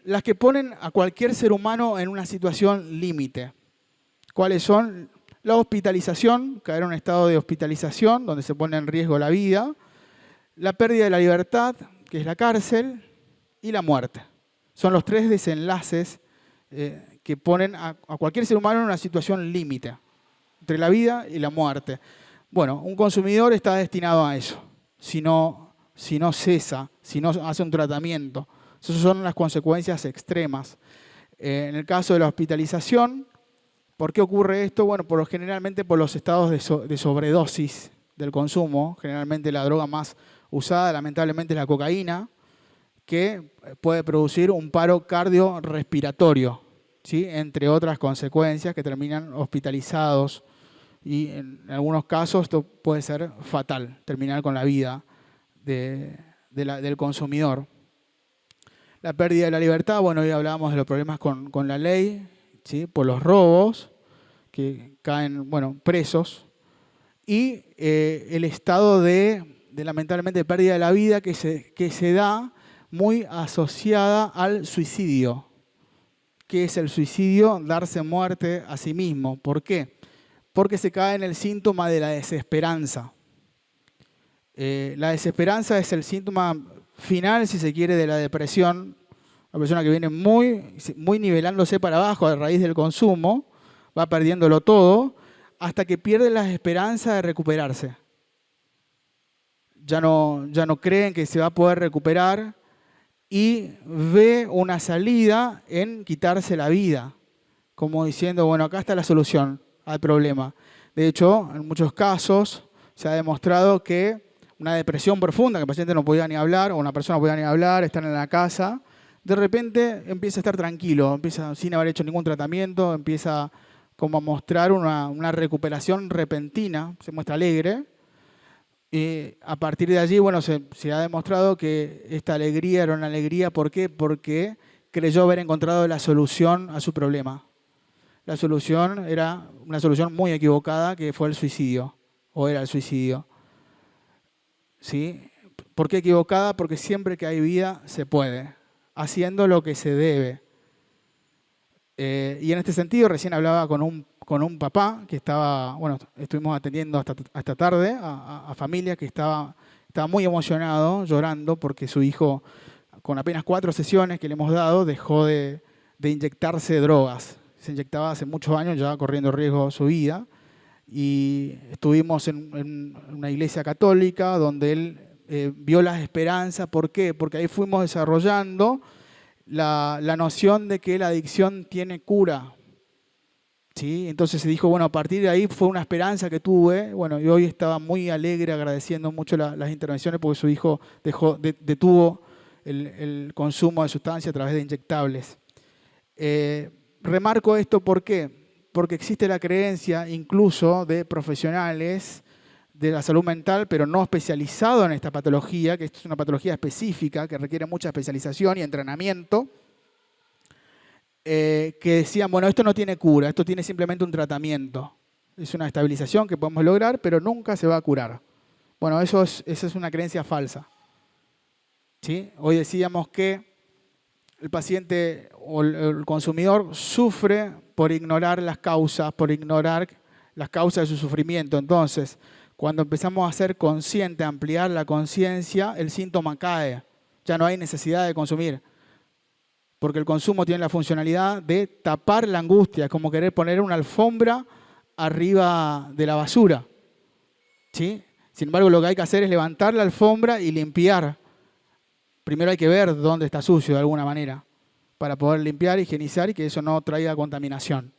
Las que ponen a cualquier ser humano en una situación límite. ¿Cuáles son? La hospitalización, caer en un estado de hospitalización donde se pone en riesgo la vida, la pérdida de la libertad, que es la cárcel, y la muerte. Son los 3 desenlaces que ponen a cualquier ser humano en una situación límite, entre la vida y la muerte. Bueno, un consumidor está destinado a eso, si no cesa, si no hace un tratamiento. Esas son las consecuencias extremas. En el caso de la hospitalización, ¿por qué ocurre esto? Bueno, generalmente por los estados de sobredosis del consumo. Generalmente la droga más usada, lamentablemente, es la cocaína, que puede producir un paro cardiorrespiratorio, ¿sí? Entre otras consecuencias que terminan hospitalizados y en algunos casos esto puede ser fatal, terminar con la vida del consumidor. La pérdida de la libertad, bueno, hoy hablábamos de los problemas con la ley, ¿sí? Por los robos, que caen, bueno, presos, y el estado de lamentablemente pérdida de la vida que se da muy asociada al suicidio. ¿Qué es el suicidio? Darse muerte a sí mismo. ¿Por qué? Porque se cae en el síntoma de la desesperanza. La desesperanza es el síntoma final, si se quiere, de la depresión. Una persona que viene muy nivelándose para abajo a raíz del consumo, va perdiéndolo todo, hasta que pierde la esperanza de recuperarse. Ya no creen que se va a poder recuperar y ve una salida en quitarse la vida, como diciendo, bueno, acá está la solución al problema. De hecho, en muchos casos se ha demostrado que una depresión profunda, que el paciente no podía ni hablar, o una persona no podía ni hablar, estar en la casa, de repente empieza a estar tranquilo, empieza sin haber hecho ningún tratamiento, empieza como a mostrar una recuperación repentina, se muestra alegre. Y a partir de allí, bueno, se ha demostrado que esta alegría era una alegría, ¿por qué? Porque creyó haber encontrado la solución a su problema. La solución era una solución muy equivocada, que fue el suicidio, o era el suicidio. ¿Sí? ¿Por qué equivocada? Porque siempre que hay vida se puede, haciendo lo que se debe. Y en este sentido, recién hablaba con un papá que estaba, bueno, estuvimos atendiendo hasta tarde a familias que estaba muy emocionado, llorando, porque su hijo, con apenas 4 sesiones que le hemos dado, dejó de inyectarse drogas. Se inyectaba hace muchos años, ya corriendo riesgo su vida. Y estuvimos en una iglesia católica donde él vio las esperanzas. ¿Por qué? Porque ahí fuimos desarrollando la noción de que la adicción tiene cura. ¿Sí? Entonces se dijo, bueno, a partir de ahí fue una esperanza que tuve. Bueno, y hoy estaba muy alegre, agradeciendo mucho las intervenciones porque su hijo detuvo el consumo de sustancias a través de inyectables. Remarco esto, ¿por qué? Porque existe la creencia incluso de profesionales de la salud mental, pero no especializados en esta patología, que es una patología específica que requiere mucha especialización y entrenamiento, que decían, bueno, esto no tiene cura, esto tiene simplemente un tratamiento. Es una estabilización que podemos lograr, pero nunca se va a curar. Bueno, esa es una creencia falsa. ¿Sí? Hoy decíamos que el paciente o el consumidor sufre por ignorar las causas, de su sufrimiento. Entonces, cuando empezamos a ser conscientes, a ampliar la conciencia, el síntoma cae. Ya no hay necesidad de consumir. Porque el consumo tiene la funcionalidad de tapar la angustia, es como querer poner una alfombra arriba de la basura. ¿Sí? Sin embargo, lo que hay que hacer es levantar la alfombra y limpiar. Primero hay que ver dónde está sucio de alguna manera, para poder limpiar, higienizar y que eso no traiga contaminación.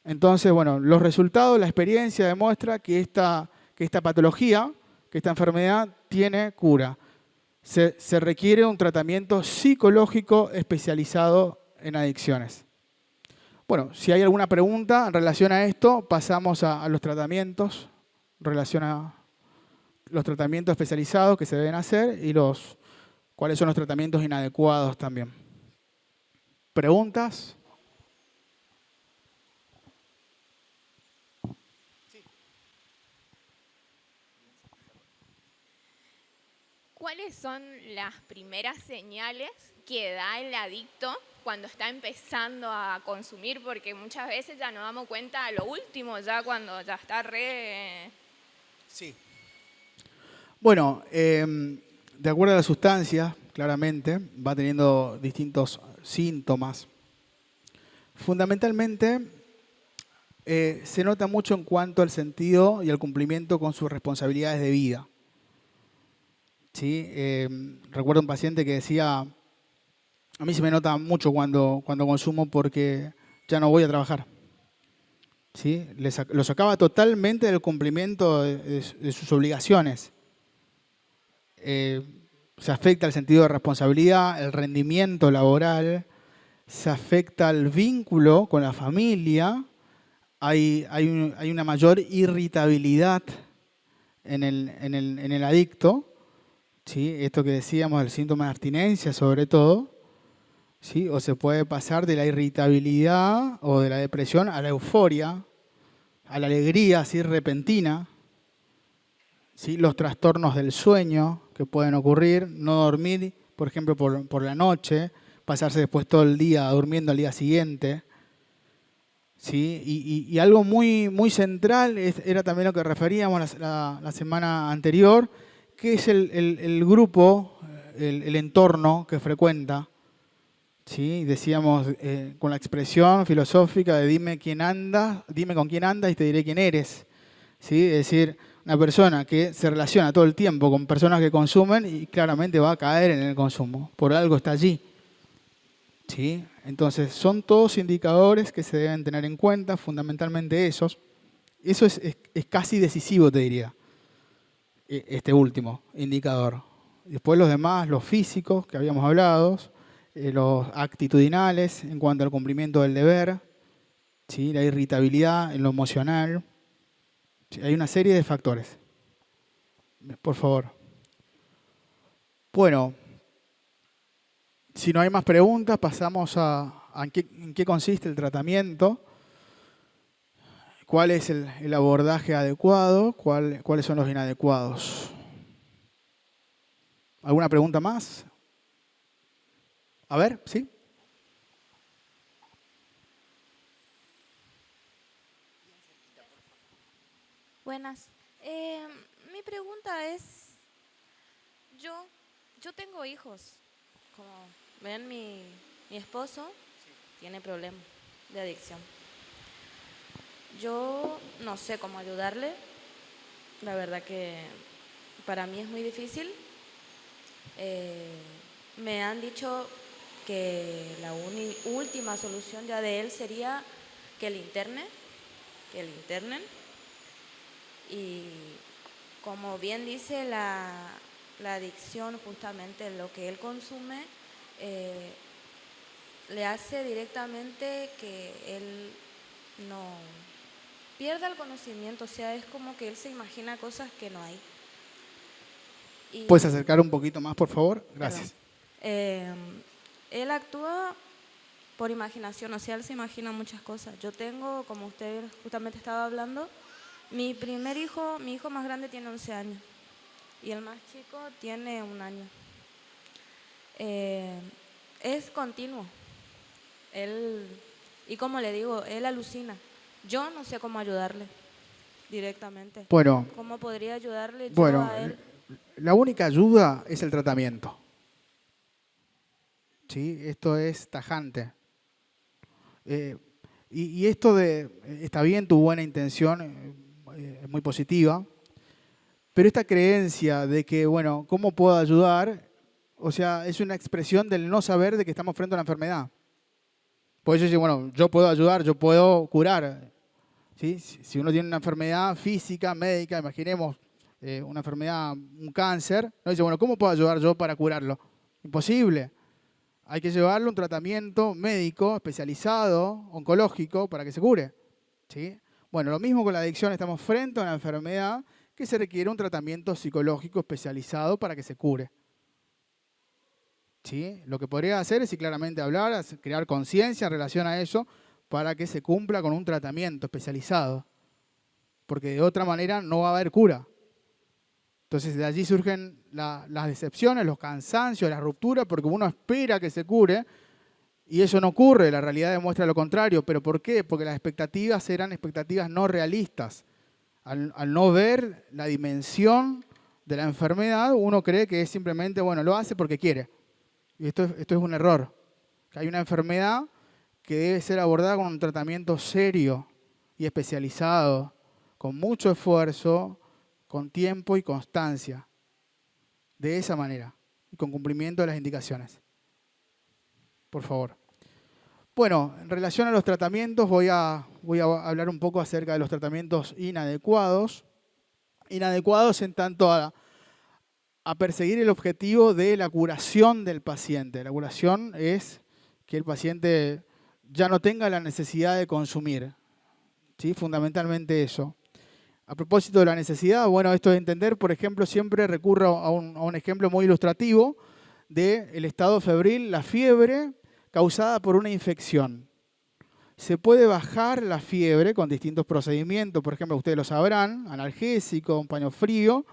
Entonces, bueno, los resultados, la experiencia demuestra que esta patología, que esta enfermedad tiene cura. Se requiere un tratamiento psicológico especializado en adicciones. Bueno, si hay alguna pregunta en relación a esto, pasamos a los tratamientos, en relación a los tratamientos especializados que se deben hacer y cuáles son los tratamientos inadecuados también. ¿Preguntas? ¿Cuáles son las primeras señales que da el adicto cuando está empezando a consumir? Porque muchas veces ya nos damos cuenta a lo último, ya cuando ya está re... Sí. Bueno, de acuerdo a la sustancia, claramente, va teniendo distintos síntomas. Fundamentalmente, se nota mucho en cuanto al sentido y al cumplimiento con sus responsabilidades de vida. ¿Sí? Recuerdo un paciente que decía, a mí se me nota mucho cuando consumo porque ya no voy a trabajar. ¿Sí? Lo sacaba totalmente del cumplimiento de sus obligaciones. Se afecta el sentido de responsabilidad, el rendimiento laboral, se afecta el vínculo con la familia, hay una mayor irritabilidad en el adicto. ¿Sí? Esto que decíamos del síntoma de abstinencia sobre todo, ¿sí? O se puede pasar de la irritabilidad o de la depresión a la euforia, a la alegría así repentina, ¿sí? Los trastornos del sueño que pueden ocurrir, no dormir, por ejemplo, por la noche, pasarse después todo el día durmiendo al día siguiente. ¿Sí? Y algo muy, muy central era también lo que referíamos la semana anterior, que es el grupo, el entorno que frecuenta. ¿Sí? Decíamos con la expresión filosófica de dime con quién andas y te diré quién eres. ¿Sí? Es decir, una persona que se relaciona todo el tiempo con personas que consumen y claramente va a caer en el consumo. Por algo está allí. ¿Sí? Entonces, son todos indicadores que se deben tener en cuenta, fundamentalmente esos. Eso es casi decisivo, te diría, este último indicador. Después los demás, los físicos que habíamos hablado, los actitudinales en cuanto al cumplimiento del deber, ¿sí? La irritabilidad en lo emocional. ¿Sí? Hay una serie de factores. Por favor. Bueno, si no hay más preguntas, pasamos en qué consiste el tratamiento, cuál es el abordaje adecuado, cuáles son los inadecuados. ¿Alguna pregunta más? A ver, ¿sí? Buenas. Mi pregunta es, yo tengo hijos. Como ven, mi esposo tiene problemas de adicción. Yo no sé cómo ayudarle. La verdad que para mí es muy difícil. Me han dicho que la última solución ya de él sería que le internen. Y como bien dice la adicción, justamente lo que él consume, le hace directamente que él no pierda el conocimiento. O sea, es como que él se imagina cosas que no hay. ¿Puedes acercar un poquito más, por favor? Gracias. Él actúa por imaginación, o sea, él se imagina muchas cosas. Yo tengo, como usted justamente estaba hablando, mi hijo más grande tiene 11 años y el más chico tiene 1 año. Es continuo. Y como le digo, él alucina. Yo no sé cómo ayudarle directamente. Bueno, ¿Cómo podría ayudarle yo a él? La única ayuda es el tratamiento. ¿Sí? Esto es tajante. Y esto está bien, tu buena intención es muy positiva, pero esta creencia de que, bueno, ¿cómo puedo ayudar? O sea, es una expresión del no saber de que estamos frente a una enfermedad. Por eso dice, bueno, yo puedo ayudar, yo puedo curar. ¿Sí? Si uno tiene una enfermedad física, médica, imaginemos una enfermedad, un cáncer, no dice, bueno, ¿cómo puedo ayudar yo para curarlo? Imposible. Hay que llevarle un tratamiento médico especializado, oncológico, para que se cure. ¿Sí? Bueno, lo mismo con la adicción, estamos frente a una enfermedad que se requiere un tratamiento psicológico especializado para que se cure. ¿Sí? Lo que podría hacer es claramente hablar, crear conciencia en relación a eso para que se cumpla con un tratamiento especializado. Porque de otra manera no va a haber cura. Entonces de allí surgen las decepciones, los cansancios, las rupturas, porque uno espera que se cure y eso no ocurre, la realidad demuestra lo contrario. ¿Pero por qué? Porque las expectativas eran expectativas no realistas. Al no ver la dimensión de la enfermedad, uno cree que es simplemente, bueno, lo hace porque quiere. Y esto es un error. Hay una enfermedad que debe ser abordada con un tratamiento serio y especializado, con mucho esfuerzo, con tiempo y constancia. De esa manera. Y con cumplimiento de las indicaciones. Por favor. Bueno, en relación a los tratamientos, voy a hablar un poco acerca de los tratamientos inadecuados. Inadecuados en tanto a perseguir el objetivo de la curación del paciente. La curación es que el paciente ya no tenga la necesidad de consumir. ¿Sí? Fundamentalmente eso. A propósito de la necesidad, bueno, esto de entender, por ejemplo, siempre recurro a un ejemplo muy ilustrativo del estado febril, la fiebre causada por una infección. Se puede bajar la fiebre con distintos procedimientos, por ejemplo, ustedes lo sabrán, analgésico, un paño frío,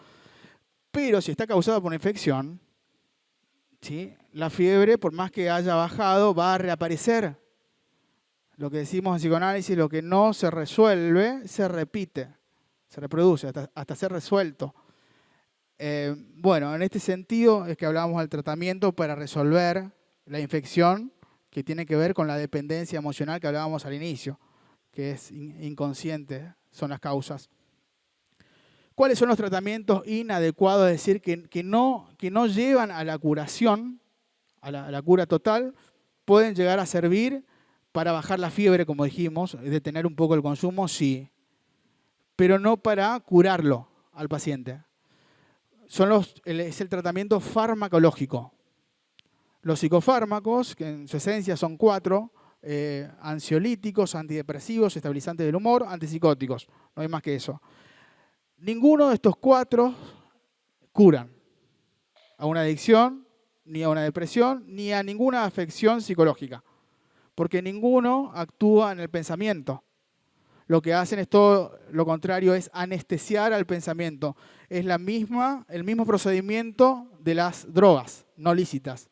pero si está causada por una infección, ¿sí? La fiebre, por más que haya bajado, va a reaparecer. Lo que decimos en psicoanálisis, lo que no se resuelve, se repite, se reproduce hasta ser resuelto. Bueno, en este sentido es que hablábamos del tratamiento para resolver la infección que tiene que ver con la dependencia emocional que hablábamos al inicio, que es inconsciente, son las causas. ¿Cuáles son los tratamientos inadecuados? Es decir, que no llevan a la curación, a la cura total, pueden llegar a servir para bajar la fiebre, como dijimos, detener un poco el consumo, sí, pero no para curarlo al paciente. Es el tratamiento farmacológico. Los psicofármacos, que en su esencia son 4, ansiolíticos, antidepresivos, estabilizantes del humor, antipsicóticos, no hay más que eso. Ninguno de estos 4 curan a una adicción, ni a una depresión, ni a ninguna afección psicológica, porque ninguno actúa en el pensamiento. Lo que hacen es todo lo contrario, es anestesiar al pensamiento. Es el mismo procedimiento de las drogas no lícitas.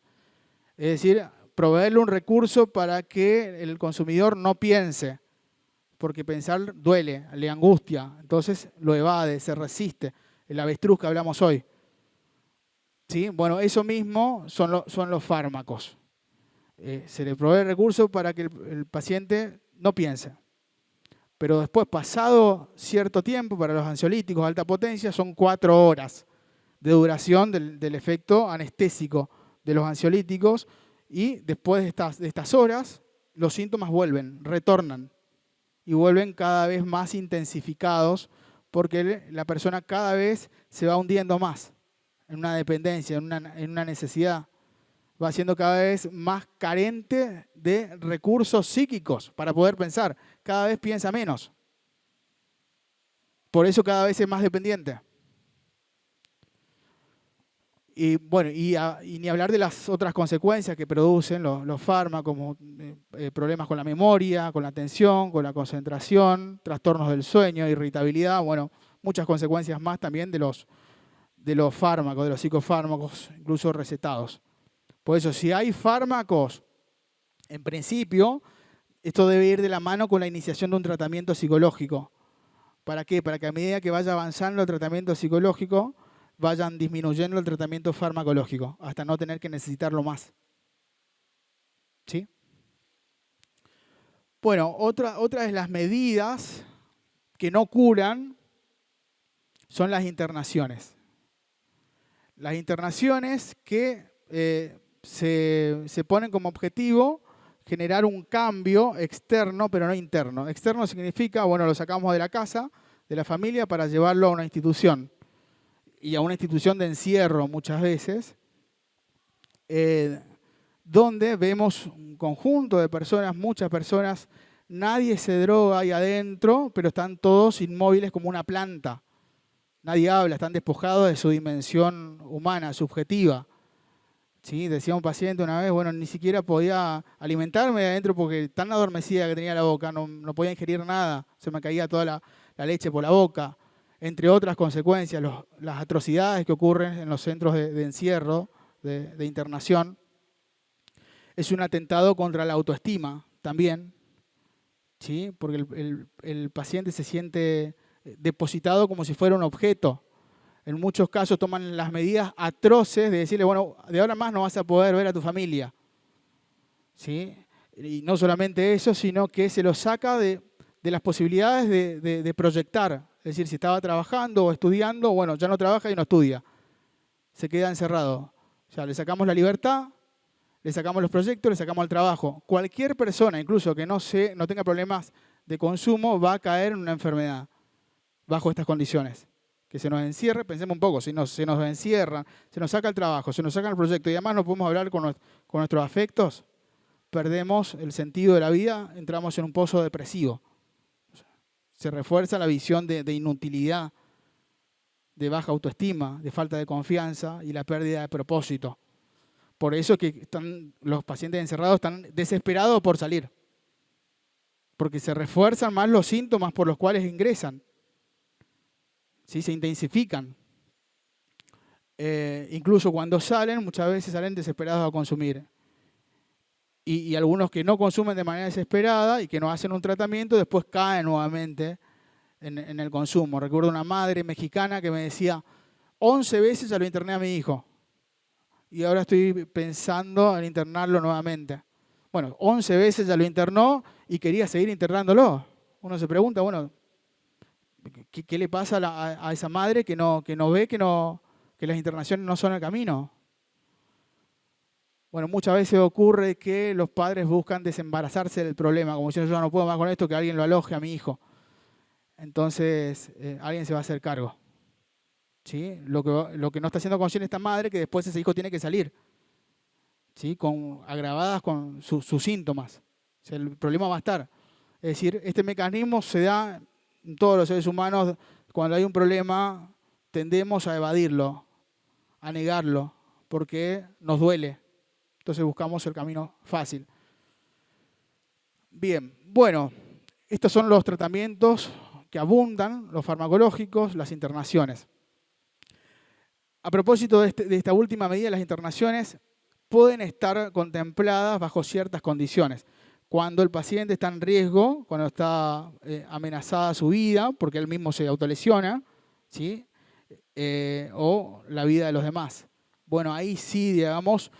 Es decir, proveerle un recurso para que el consumidor no piense, porque pensar duele, le angustia, entonces lo evade, se resiste. El avestruz que hablamos hoy. ¿Sí? Bueno, eso mismo son los fármacos. Se le provee recursos para que el paciente no piense. Pero después, pasado cierto tiempo, para los ansiolíticos de alta potencia, son 4 horas de duración del efecto anestésico de los ansiolíticos, y después de estas horas, los síntomas retornan, y vuelven cada vez más intensificados, porque la persona cada vez se va hundiendo más en una dependencia, en una necesidad. Va siendo cada vez más carente de recursos psíquicos para poder pensar. Cada vez piensa menos. Por eso cada vez es más dependiente. Y bueno, y ni hablar de las otras consecuencias que producen los fármacos, como problemas con la memoria, con la atención, con la concentración, trastornos del sueño, irritabilidad, bueno, muchas consecuencias más también de los fármacos, de los psicofármacos, incluso recetados. Por eso, si hay fármacos, en principio, esto debe ir de la mano con la iniciación de un tratamiento psicológico. ¿Para qué? Para que a medida que vaya avanzando el tratamiento psicológico, vayan disminuyendo el tratamiento farmacológico, hasta no tener que necesitarlo más. ¿Sí? Bueno, otra de las medidas que no curan son las internaciones. Las internaciones que se ponen como objetivo generar un cambio externo, pero no interno. Externo significa, bueno, lo sacamos de la casa, de la familia, para llevarlo a una institución. Y a una institución de encierro muchas veces, donde vemos un conjunto de personas, muchas personas, nadie se droga ahí adentro, pero están todos inmóviles como una planta. Nadie habla, están despojados de su dimensión humana, subjetiva. ¿Sí? Decía un paciente una vez, bueno, ni siquiera podía alimentarme de adentro porque tan adormecida que tenía la boca, no podía ingerir nada, se me caía toda la leche por la boca. Entre otras consecuencias, las atrocidades que ocurren en los centros de encierro, de internación. Es un atentado contra la autoestima también, ¿sí? Porque el paciente se siente depositado como si fuera un objeto. En muchos casos toman las medidas atroces de decirle, bueno, de ahora en más no vas a poder ver a tu familia. ¿Sí? Y no solamente eso, sino que se lo saca de las posibilidades de proyectar. Es decir, si estaba trabajando o estudiando, bueno, ya no trabaja y no estudia. Se queda encerrado. O sea, le sacamos la libertad, le sacamos los proyectos, le sacamos el trabajo. Cualquier persona, incluso que no tenga problemas de consumo, va a caer en una enfermedad bajo estas condiciones. Que se nos encierre, pensemos un poco, si se nos encierran, se nos saca el trabajo, se nos saca el proyecto y además no podemos hablar con nuestros afectos, perdemos el sentido de la vida, entramos en un pozo depresivo. Se refuerza la visión de inutilidad, de baja autoestima, de falta de confianza y la pérdida de propósito. Por eso es que los pacientes encerrados están desesperados por salir, porque se refuerzan más los síntomas por los cuales ingresan. ¿Sí? Se intensifican. Incluso cuando salen, muchas veces salen desesperados a consumir. Y algunos que no consumen de manera desesperada y que no hacen un tratamiento, después caen nuevamente en el consumo. Recuerdo una madre mexicana que me decía, 11 veces ya lo interné a mi hijo. Y ahora estoy pensando en internarlo nuevamente. Bueno, 11 veces ya lo internó y quería seguir internándolo. Uno se pregunta, bueno, ¿qué le pasa a esa madre que no ve que las internaciones no son el camino? Bueno, muchas veces ocurre que los padres buscan desembarazarse del problema, como si yo no puedo más con esto, que alguien lo aloje a mi hijo. Entonces, alguien se va a hacer cargo. ¿Sí? Lo que no está haciendo consciente esta madre, que después ese hijo tiene que salir. ¿Sí? Agravadas con sus síntomas. O sea, el problema va a estar. Es decir, este mecanismo se da en todos los seres humanos. Cuando hay un problema, tendemos a evadirlo, a negarlo, porque nos duele. Entonces buscamos el camino fácil. Bien, bueno, estos son los tratamientos que abundan, los farmacológicos, las internaciones. A propósito de esta última medida, las internaciones pueden estar contempladas bajo ciertas condiciones. Cuando el paciente está en riesgo, cuando está amenazada su vida, porque él mismo se autolesiona, ¿sí? O la vida de los demás. Bueno, ahí sí, digamos,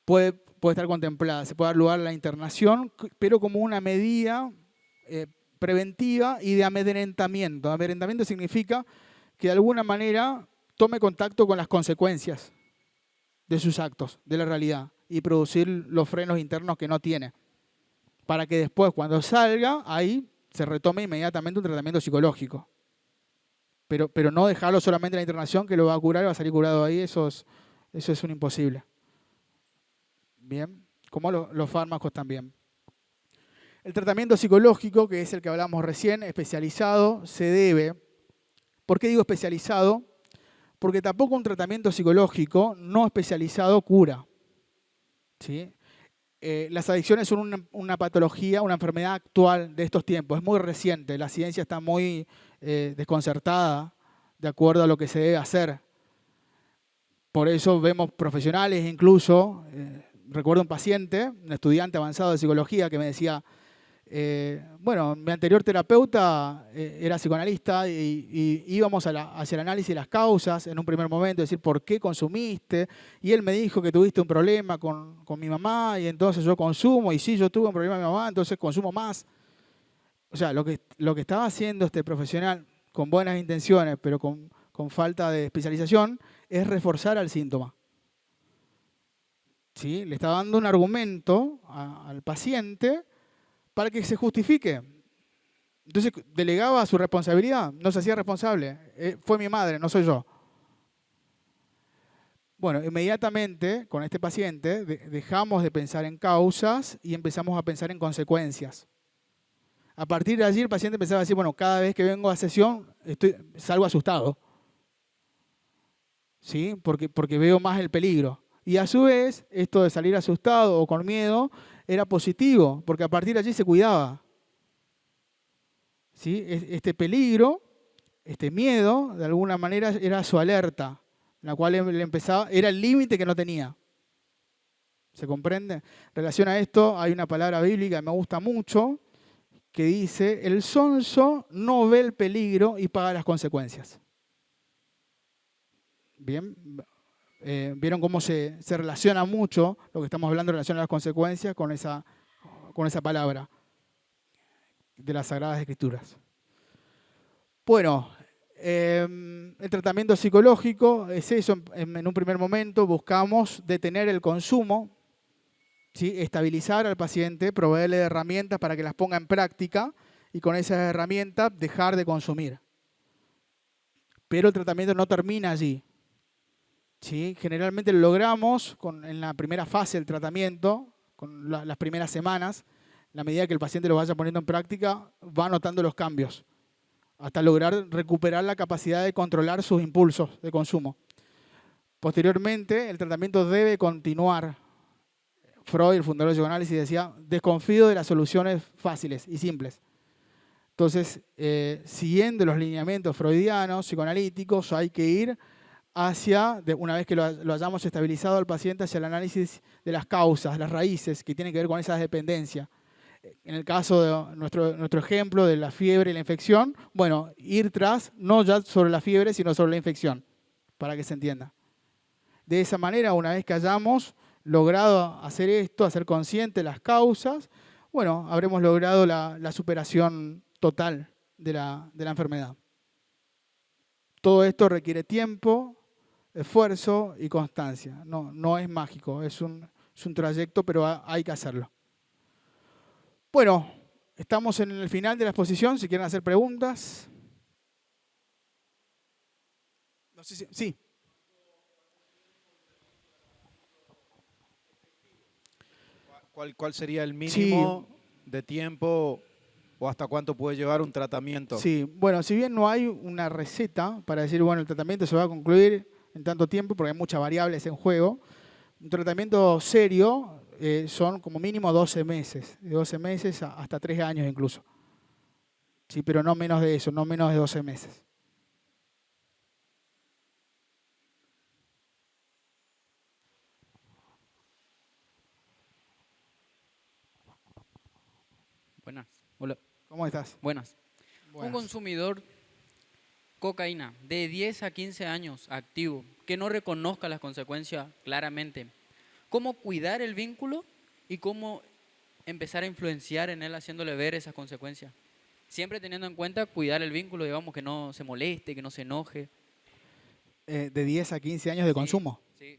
puede estar contemplada, se puede dar lugar a la internación, pero como una medida preventiva y de amedrentamiento. Amedrentamiento significa que de alguna manera tome contacto con las consecuencias de sus actos, de la realidad, y producir los frenos internos que no tiene. Para que después, cuando salga, ahí se retome inmediatamente un tratamiento psicológico. Pero no dejarlo solamente en la internación, que lo va a curar y va a salir curado ahí, eso es un imposible. Bien, como los fármacos también. El tratamiento psicológico, que es el que hablamos recién, especializado, se debe. ¿Por qué digo especializado? Porque tampoco un tratamiento psicológico no especializado cura. ¿Sí? Las adicciones son una patología, una enfermedad actual de estos tiempos. Es muy reciente, la ciencia está muy desconcertada de acuerdo a lo que se debe hacer. Por eso vemos profesionales incluso. Recuerdo un paciente, un estudiante avanzado de psicología que me decía, bueno, mi anterior terapeuta era psicoanalista y íbamos hacia el análisis de las causas en un primer momento, decir, ¿por qué consumiste? Y él me dijo que tuviste un problema con mi mamá y entonces yo consumo, y sí, yo tuve un problema con mi mamá, entonces consumo más. O sea, lo que estaba haciendo este profesional con buenas intenciones, pero con falta de especialización, es reforzar al síntoma. ¿sí? Le estaba dando un argumento al paciente para que se justifique. Entonces, delegaba su responsabilidad, no se hacía responsable. Fue mi madre, no soy yo. Bueno, inmediatamente con este paciente dejamos de pensar en causas y empezamos a pensar en consecuencias. A partir de allí el paciente empezaba a decir, bueno, cada vez que vengo a sesión salgo asustado, ¿sí? Porque veo más el peligro. Y a su vez, esto de salir asustado o con miedo era positivo, porque a partir de allí se cuidaba. ¿Sí? Este peligro, este miedo, de alguna manera era su alerta, la cual le empezaba, era el límite que no tenía. ¿Se comprende? En relación a esto hay una palabra bíblica que me gusta mucho, que dice, el sonso no ve el peligro y paga las consecuencias. Bien, vieron cómo se relaciona mucho lo que estamos hablando en relación a las consecuencias con esa palabra de las Sagradas Escrituras. Bueno, el tratamiento psicológico es eso. En un primer momento buscamos detener el consumo, ¿sí? Estabilizar al paciente, proveerle de herramientas para que las ponga en práctica y con esas herramientas dejar de consumir. Pero el tratamiento no termina allí. ¿Sí? Generalmente lo logramos en la primera fase del tratamiento, con las primeras semanas. A medida que el paciente lo vaya poniendo en práctica, va notando los cambios, hasta lograr recuperar la capacidad de controlar sus impulsos de consumo. Posteriormente, el tratamiento debe continuar. Freud, el fundador del psicoanálisis, decía, desconfío de las soluciones fáciles y simples. Entonces, siguiendo los lineamientos freudianos, psicoanalíticos, hay que ir hacia, una vez que lo hayamos estabilizado al paciente, hacia el análisis de las causas, las raíces que tienen que ver con esa dependencia. En el caso de nuestro ejemplo de la fiebre y la infección, bueno, ir tras, no ya sobre la fiebre, sino sobre la infección, para que se entienda. De esa manera, una vez que hayamos logrado hacer esto, hacer consciente las causas, bueno, habremos logrado la superación total de la enfermedad. Todo esto requiere tiempo, esfuerzo y constancia. No es mágico, es un trayecto, pero hay que hacerlo. Bueno, estamos en el final de la exposición, si quieren hacer preguntas. No sé si, sí. ¿Cuál sería el mínimo de tiempo o hasta cuánto puede llevar un tratamiento? Sí, bueno, si bien no hay una receta para decir, bueno, el tratamiento se va a concluir en tanto tiempo, porque hay muchas variables en juego, un tratamiento serio son como mínimo 12 meses, de 12 meses hasta 3 años incluso. Sí, pero no menos de eso, no menos de 12 meses. Buenas. Hola. ¿Cómo estás? Buenas. Buenas. Un consumidor cocaína de 10 a 15 años activo, que no reconozca las consecuencias claramente. ¿Cómo cuidar el vínculo y cómo empezar a influenciar en él haciéndole ver esas consecuencias? Siempre teniendo en cuenta cuidar el vínculo, digamos, que no se moleste, que no se enoje. De 10 a 15 años de consumo. Sí.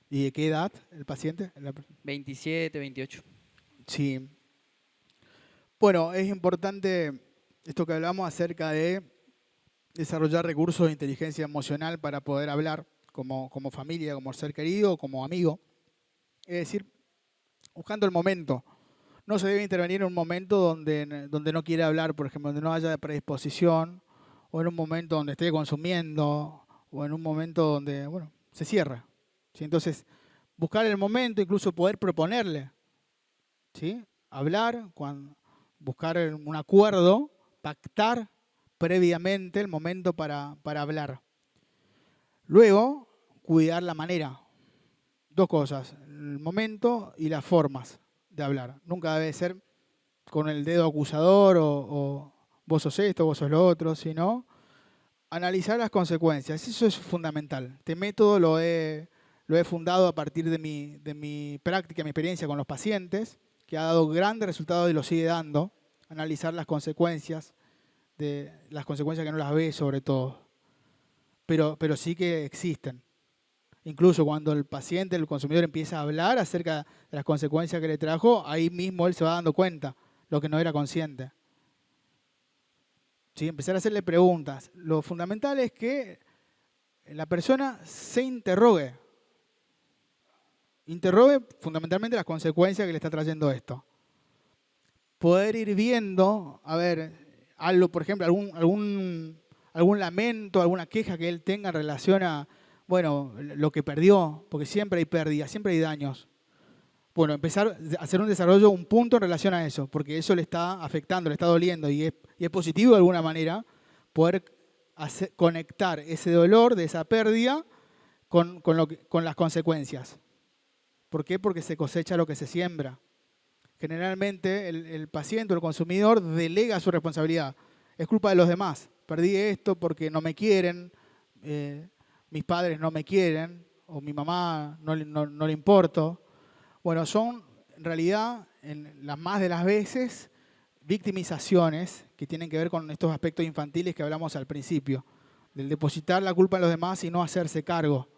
¿Y de qué edad el paciente? 27, 28. Sí. Bueno, es importante esto que hablamos acerca de desarrollar recursos de inteligencia emocional para poder hablar como familia, como ser querido, como amigo. Es decir, buscando el momento. No se debe intervenir en un momento donde no quiere hablar, por ejemplo, donde no haya predisposición, o en un momento donde esté consumiendo, o en un momento donde, bueno, se cierra. ¿Sí? Entonces, buscar el momento, incluso poder proponerle, ¿sí? Hablar, buscar un acuerdo, pactar previamente el momento para hablar. Luego, cuidar la manera. 2 cosas, el momento y las formas de hablar. Nunca debe ser con el dedo acusador o vos sos esto, vos sos lo otro, sino analizar las consecuencias. Eso es fundamental. Este método lo he fundado a partir de mi práctica, mi experiencia con los pacientes, que ha dado grandes resultados y lo sigue dando. Analizar las consecuencias que no las ve sobre todo, pero sí que existen. Incluso cuando el paciente, el consumidor empieza a hablar acerca de las consecuencias que le trajo, ahí mismo él se va dando cuenta, lo que no era consciente. ¿Sí? Empezar a hacerle preguntas. Lo fundamental es que la persona se interrogue. Interrogue fundamentalmente las consecuencias que le está trayendo esto. Poder ir viendo, a ver, algo, por ejemplo, algún lamento, alguna queja que él tenga en relación a, bueno, lo que perdió, porque siempre hay pérdidas, siempre hay daños. Bueno, empezar a hacer un desarrollo, un punto en relación a eso, porque eso le está afectando, le está doliendo y es positivo de alguna manera poder conectar ese dolor de esa pérdida con las consecuencias. ¿Por qué? Porque se cosecha lo que se siembra. Generalmente el paciente o el consumidor delega su responsabilidad. Es culpa de los demás. Perdí esto porque no me quieren, mis padres no me quieren, o mi mamá no le importo. Bueno, son en realidad, en las más de las veces, victimizaciones que tienen que ver con estos aspectos infantiles que hablamos al principio, del depositar la culpa en los demás y no hacerse cargo.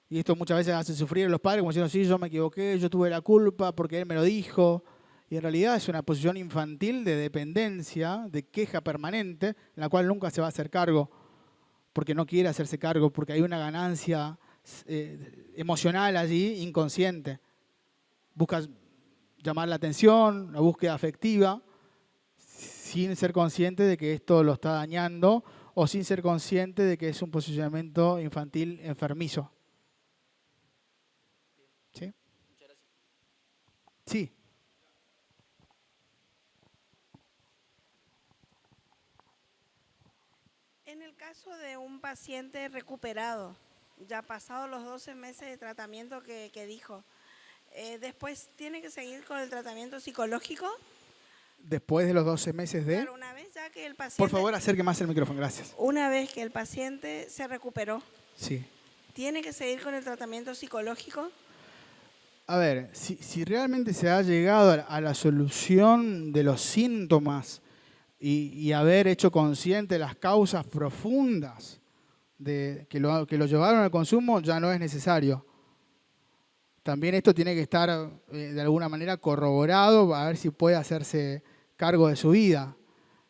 Y esto muchas veces hace sufrir a los padres como diciendo, sí, yo me equivoqué, yo tuve la culpa porque él me lo dijo. Y en realidad es una posición infantil de dependencia, de queja permanente, en la cual nunca se va a hacer cargo, porque no quiere hacerse cargo, porque hay una ganancia emocional allí inconsciente. Busca llamar la atención, la búsqueda afectiva, sin ser consciente de que esto lo está dañando o sin ser consciente de que es un posicionamiento infantil enfermizo. ¿Sí? Sí. En el caso de un paciente recuperado, ya pasados los 12 meses de tratamiento que dijo, después tiene que seguir con el tratamiento psicológico. Después de los 12 meses de... Claro, una vez ya que el paciente... Por favor, acerque más el micrófono, gracias. Una vez que el paciente se recuperó, Sí. ¿tiene que seguir con el tratamiento psicológico? A ver, si realmente se ha llegado a la solución de los síntomas y haber hecho consciente las causas profundas que lo llevaron al consumo, ya no es necesario. También esto tiene que estar de alguna manera corroborado a ver si puede hacerse cargo de su vida.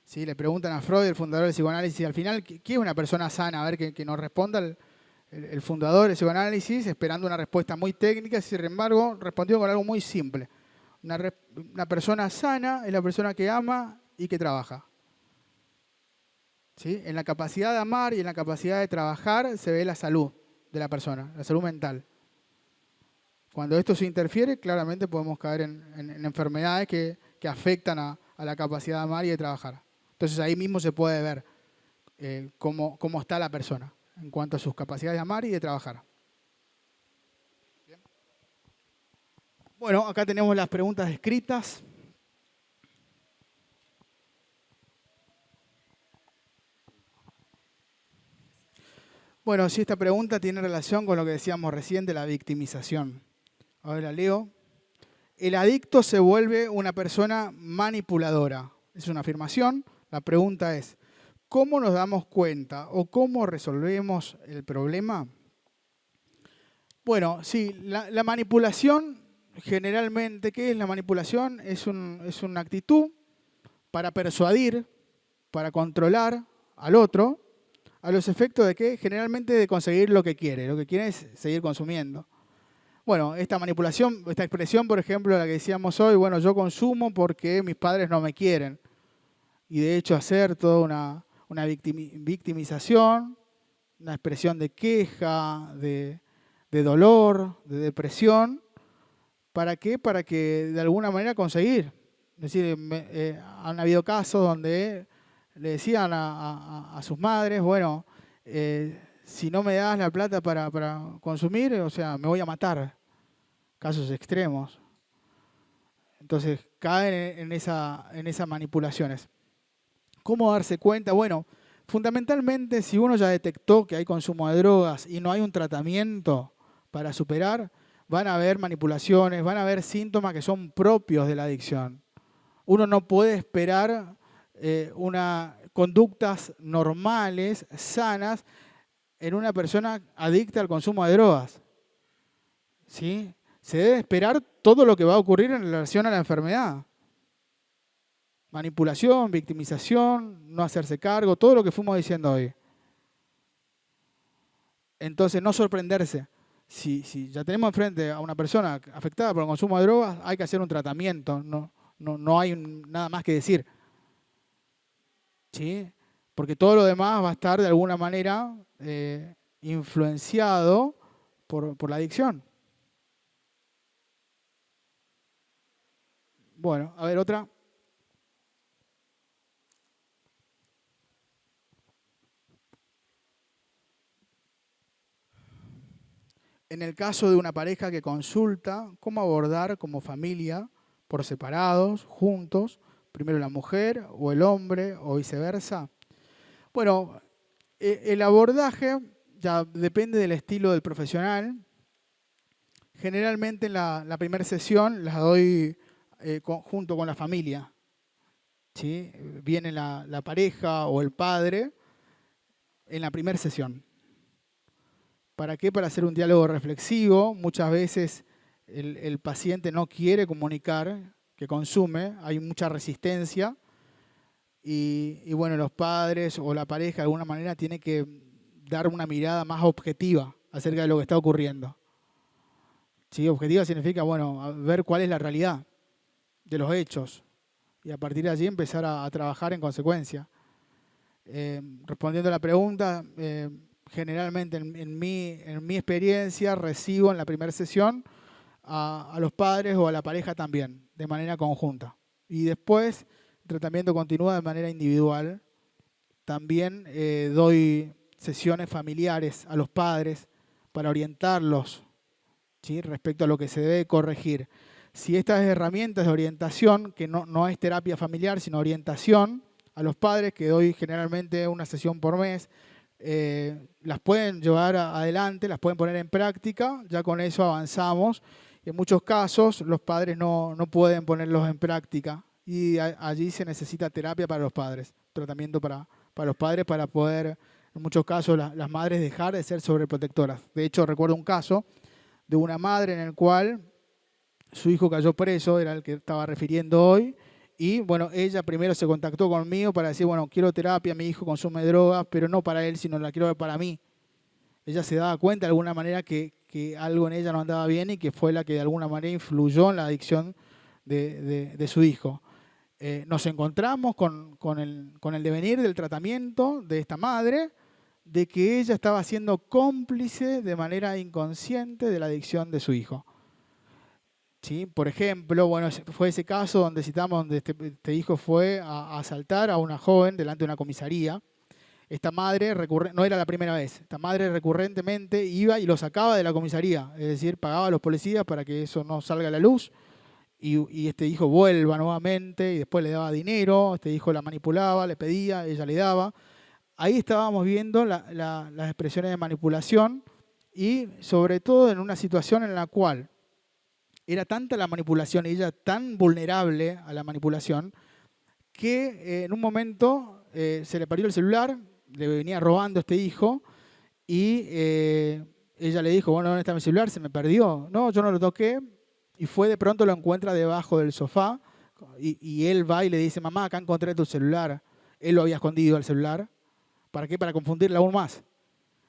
¿Sí? Le preguntan a Freud, el fundador del psicoanálisis, al final, ¿qué es una persona sana? A ver, que nos responda el fundador del psicoanálisis, esperando una respuesta muy técnica, sin embargo, respondió con algo muy simple. Una persona sana es la persona que ama y que trabaja. ¿Sí? En la capacidad de amar y en la capacidad de trabajar se ve la salud de la persona, la salud mental. Cuando esto se interfiere, claramente podemos caer en enfermedades que afectan a la capacidad de amar y de trabajar. Entonces ahí mismo se puede ver cómo está la persona en cuanto a sus capacidades de amar y de trabajar. Bien. Bueno, acá tenemos las preguntas escritas. Bueno, sí, esta pregunta tiene relación con lo que decíamos recién de la victimización. Ahora la leo. El adicto se vuelve una persona manipuladora. Es una afirmación. La pregunta es, ¿cómo nos damos cuenta o cómo resolvemos el problema? Bueno, sí, la manipulación generalmente, ¿qué es la manipulación? Es una actitud para persuadir, para controlar al otro, a los efectos de que generalmente de conseguir lo que quiere. Lo que quiere es seguir consumiendo. Bueno, esta manipulación, esta expresión, por ejemplo, la que decíamos hoy, bueno, yo consumo porque mis padres no me quieren. Y de hecho hacer toda una victimización, una expresión de queja, de dolor, de depresión. ¿Para qué? Para que de alguna manera conseguir. Es decir, han habido casos donde le decían a sus madres, bueno, si no me das la plata para consumir, o sea, me voy a matar. Casos extremos. Entonces caen en esas manipulaciones. ¿Cómo darse cuenta? Bueno, fundamentalmente si uno ya detectó que hay consumo de drogas y no hay un tratamiento para superar, van a haber manipulaciones, van a haber síntomas que son propios de la adicción. Uno no puede esperar conductas normales, sanas, en una persona adicta al consumo de drogas. ¿Sí? Se debe esperar todo lo que va a ocurrir en relación a la enfermedad. Manipulación, victimización, no hacerse cargo, todo lo que fuimos diciendo hoy. Entonces, no sorprenderse. Si ya tenemos enfrente a una persona afectada por el consumo de drogas, hay que hacer un tratamiento. No hay nada más que decir. ¿Sí? Porque todo lo demás va a estar de alguna manera influenciado por la adicción. Bueno, a ver, otra. En el caso de una pareja que consulta, ¿cómo abordar como familia, por separados, juntos, primero la mujer o el hombre o viceversa? Bueno, el abordaje ya depende del estilo del profesional. Generalmente en la primera sesión las doy junto con la familia. ¿Sí? Viene la pareja o el padre en la primera sesión. ¿Para qué? Para hacer un diálogo reflexivo. Muchas veces el paciente no quiere comunicar que consume, hay mucha resistencia y bueno, los padres o la pareja de alguna manera tiene que dar una mirada más objetiva acerca de lo que está ocurriendo. ¿Sí? Objetiva significa, bueno, ver cuál es la realidad de los hechos y a partir de allí empezar a trabajar en consecuencia. Respondiendo a la pregunta, generalmente en mi experiencia recibo en la primera sesión a los padres o a la pareja también, de manera conjunta. Y después el tratamiento continúa de manera individual. También doy sesiones familiares a los padres para orientarlos, ¿sí? Respecto a lo que se debe corregir. Si estas herramientas de orientación, que no es terapia familiar, sino orientación a los padres, que doy generalmente una sesión por mes, las pueden llevar adelante, las pueden poner en práctica, ya con eso avanzamos. En muchos casos los padres no pueden ponerlos en práctica y allí se necesita terapia para los padres, tratamiento para los padres para poder, en muchos casos, las madres dejar de ser sobreprotectoras. De hecho, recuerdo un caso de una madre en el cual su hijo cayó preso, era el que estaba refiriendo hoy, y bueno, ella primero se contactó conmigo para decir, bueno, quiero terapia, mi hijo consume drogas, pero no para él, sino la quiero para mí. Ella se daba cuenta de alguna manera que algo en ella no andaba bien y que fue la que de alguna manera influyó en la adicción de su hijo. Nos encontramos con el devenir del tratamiento de esta madre, de que ella estaba siendo cómplice de manera inconsciente de la adicción de su hijo. ¿Sí? Por ejemplo, bueno, fue ese caso donde citamos, donde este hijo fue a asaltar a una joven delante de una comisaría. Esta madre, no era la primera vez, esta madre recurrentemente iba y lo sacaba de la comisaría, es decir, pagaba a los policías para que eso no salga a la luz y este hijo vuelva nuevamente y después le daba dinero, este hijo la manipulaba, le pedía, ella le daba. Ahí estábamos viendo las expresiones de manipulación y sobre todo en una situación en la cual era tanta la manipulación y ella tan vulnerable a la manipulación que en un momento se le perdió el celular, le venía robando este hijo y ella le dijo, bueno, ¿dónde está mi celular? Se me perdió. No, yo no lo toqué y fue de pronto lo encuentra debajo del sofá y él va y le dice, mamá, acá encontré tu celular. Él lo había escondido el celular. ¿Para qué? Para confundirla aún más.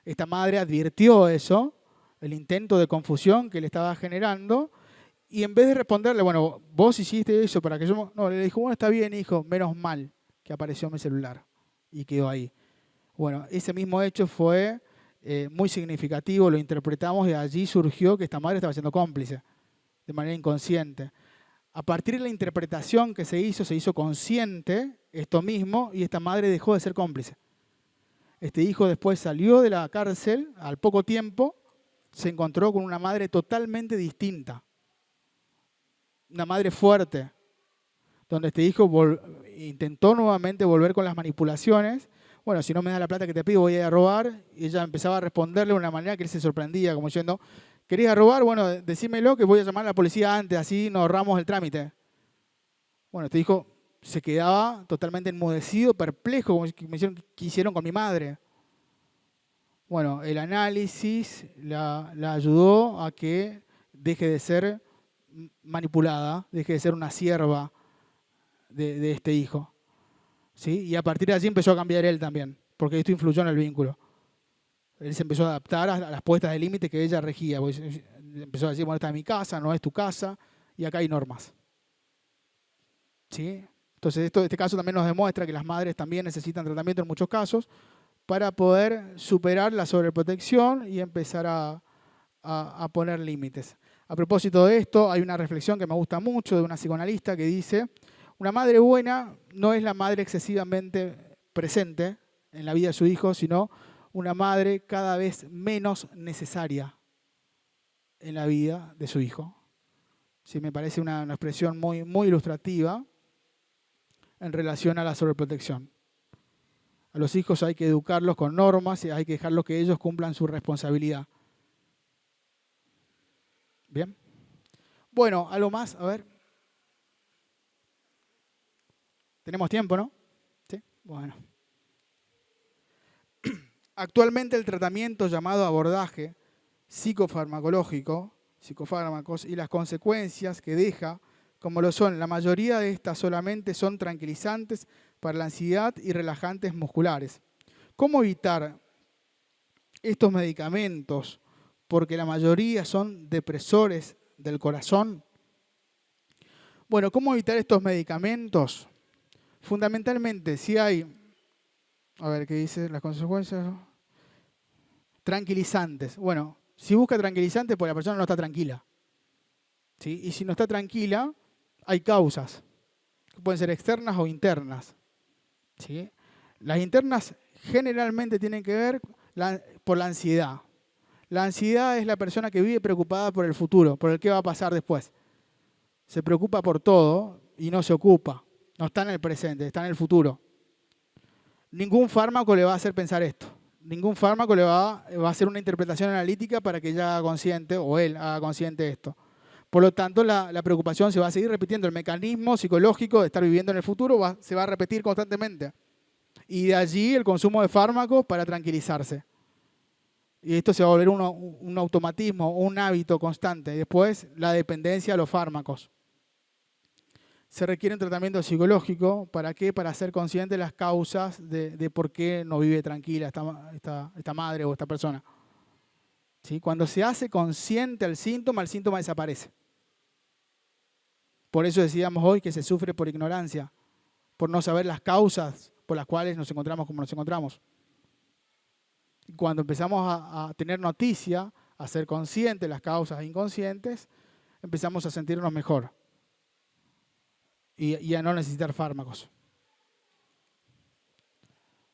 Esta madre advirtió eso, el intento de confusión que le estaba generando. Y en vez de responderle, bueno, vos hiciste eso para que yo... No, le dijo, bueno, está bien, hijo, menos mal que apareció mi celular. Y quedó ahí. Bueno, ese mismo hecho fue muy significativo, lo interpretamos y allí surgió que esta madre estaba siendo cómplice, de manera inconsciente. A partir de la interpretación que se hizo consciente esto mismo y esta madre dejó de ser cómplice. Este hijo después salió de la cárcel, al poco tiempo se encontró con una madre totalmente distinta. Una madre fuerte, donde este hijo intentó nuevamente volver con las manipulaciones. Bueno, si no me das la plata que te pido, voy a ir a robar. Y ella empezaba a responderle de una manera que él se sorprendía, como diciendo, ¿querías robar? Bueno, decímelo que voy a llamar a la policía antes, así nos ahorramos el trámite. Bueno, este hijo se quedaba totalmente enmudecido, perplejo, como me hicieron con mi madre. Bueno, el análisis la ayudó a que deje de ser manipulada, deje de ser una sierva de este hijo. ¿Sí? Y a partir de allí empezó a cambiar él también, porque esto influyó en el vínculo. Él se empezó a adaptar a las puestas de límite que ella regía. Pues empezó a decir, bueno, esta es mi casa, no es tu casa, y acá hay normas. ¿Sí? Entonces, este caso también nos demuestra que las madres también necesitan tratamiento en muchos casos para poder superar la sobreprotección y empezar a poner límites. A propósito de esto, hay una reflexión que me gusta mucho de una psicoanalista que dice, una madre buena no es la madre excesivamente presente en la vida de su hijo, sino una madre cada vez menos necesaria en la vida de su hijo. Sí, me parece una expresión muy, muy ilustrativa en relación a la sobreprotección. A los hijos hay que educarlos con normas y hay que dejarlos que ellos cumplan su responsabilidad. Bien. Bueno, algo más, a ver. Tenemos tiempo, ¿no? Sí. Bueno. Actualmente el tratamiento llamado abordaje psicofarmacológico, psicofármacos y las consecuencias que deja, como lo son, la mayoría de estas solamente son tranquilizantes para la ansiedad y relajantes musculares. ¿Cómo evitar estos medicamentos? Porque la mayoría son depresores del corazón. Bueno, ¿cómo evitar estos medicamentos? Fundamentalmente, si hay, a ver qué dice, las consecuencias, tranquilizantes. Bueno, si busca tranquilizantes, pues la persona no está tranquila. ¿Sí? Y si no está tranquila, hay causas, que pueden ser externas o internas. ¿Sí? Las internas generalmente tienen que ver por la ansiedad. La ansiedad es la persona que vive preocupada por el futuro, por el qué va a pasar después. Se preocupa por todo y no se ocupa. No está en el presente, está en el futuro. Ningún fármaco le va a hacer pensar esto. Ningún fármaco le va a hacer una interpretación analítica para que ella haga consciente o él haga consciente de esto. Por lo tanto, la preocupación se va a seguir repitiendo. El mecanismo psicológico de estar viviendo en el futuro se va a repetir constantemente. Y de allí el consumo de fármacos para tranquilizarse. Y esto se va a volver un automatismo, un hábito constante. Después, la dependencia a los fármacos. Se requiere un tratamiento psicológico. ¿Para qué? Para ser consciente de las causas de por qué no vive tranquila esta madre o esta persona. ¿Sí? Cuando se hace consciente el síntoma desaparece. Por eso decíamos hoy que se sufre por ignorancia, por no saber las causas por las cuales nos encontramos como nos encontramos. Y cuando empezamos a tener noticia, a ser conscientes de las causas inconscientes, empezamos a sentirnos mejor y a no necesitar fármacos.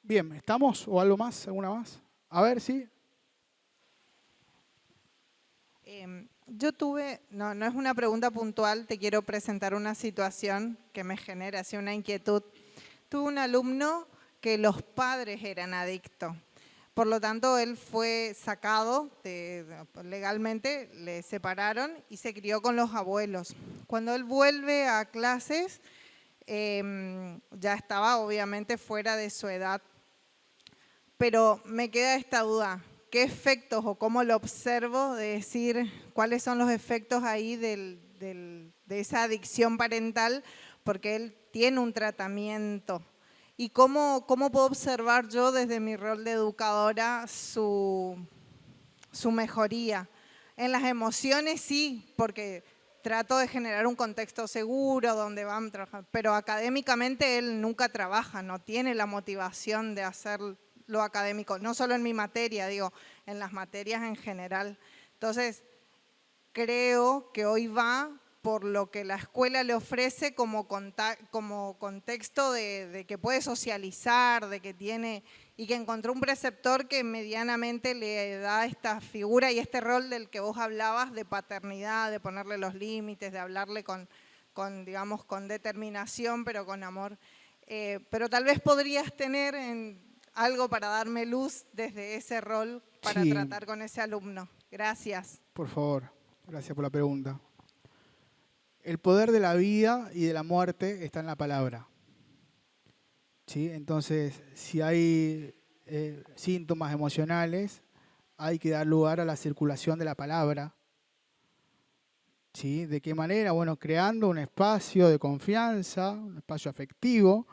Bien, ¿estamos? ¿O algo más? ¿Alguna más? A ver, ¿sí? Yo tuve, no es una pregunta puntual, te quiero presentar una situación que me genera así una inquietud. Tuve un alumno que los padres eran adictos. Por lo tanto, él fue sacado legalmente, le separaron y se crió con los abuelos. Cuando él vuelve a clases, ya estaba obviamente fuera de su edad. Pero me queda esta duda. ¿Qué efectos o cómo lo observo de decir cuáles son los efectos ahí de esa adicción parental? Porque él tiene un tratamiento. ¿Y cómo puedo observar yo desde mi rol de educadora su mejoría? En las emociones sí, porque trato de generar un contexto seguro donde van a trabajar, pero académicamente él nunca trabaja, no tiene la motivación de hacer lo académico, no solo en mi materia, digo, en las materias en general. Entonces, creo que hoy va por lo que la escuela le ofrece como contexto de que puede socializar, de que tiene, y que encontró un preceptor que medianamente le da esta figura y este rol del que vos hablabas de paternidad, de ponerle los límites, de hablarle digamos, con determinación, pero con amor. Pero tal vez podrías tener algo para darme luz desde ese rol para Sí. tratar con ese alumno. Gracias. Por favor, gracias por la pregunta. El poder de la vida y de la muerte está en la palabra. ¿Sí? Entonces, si hay síntomas emocionales, hay que dar lugar a la circulación de la palabra. ¿Sí? ¿De qué manera? Bueno, creando un espacio de confianza, un espacio afectivo,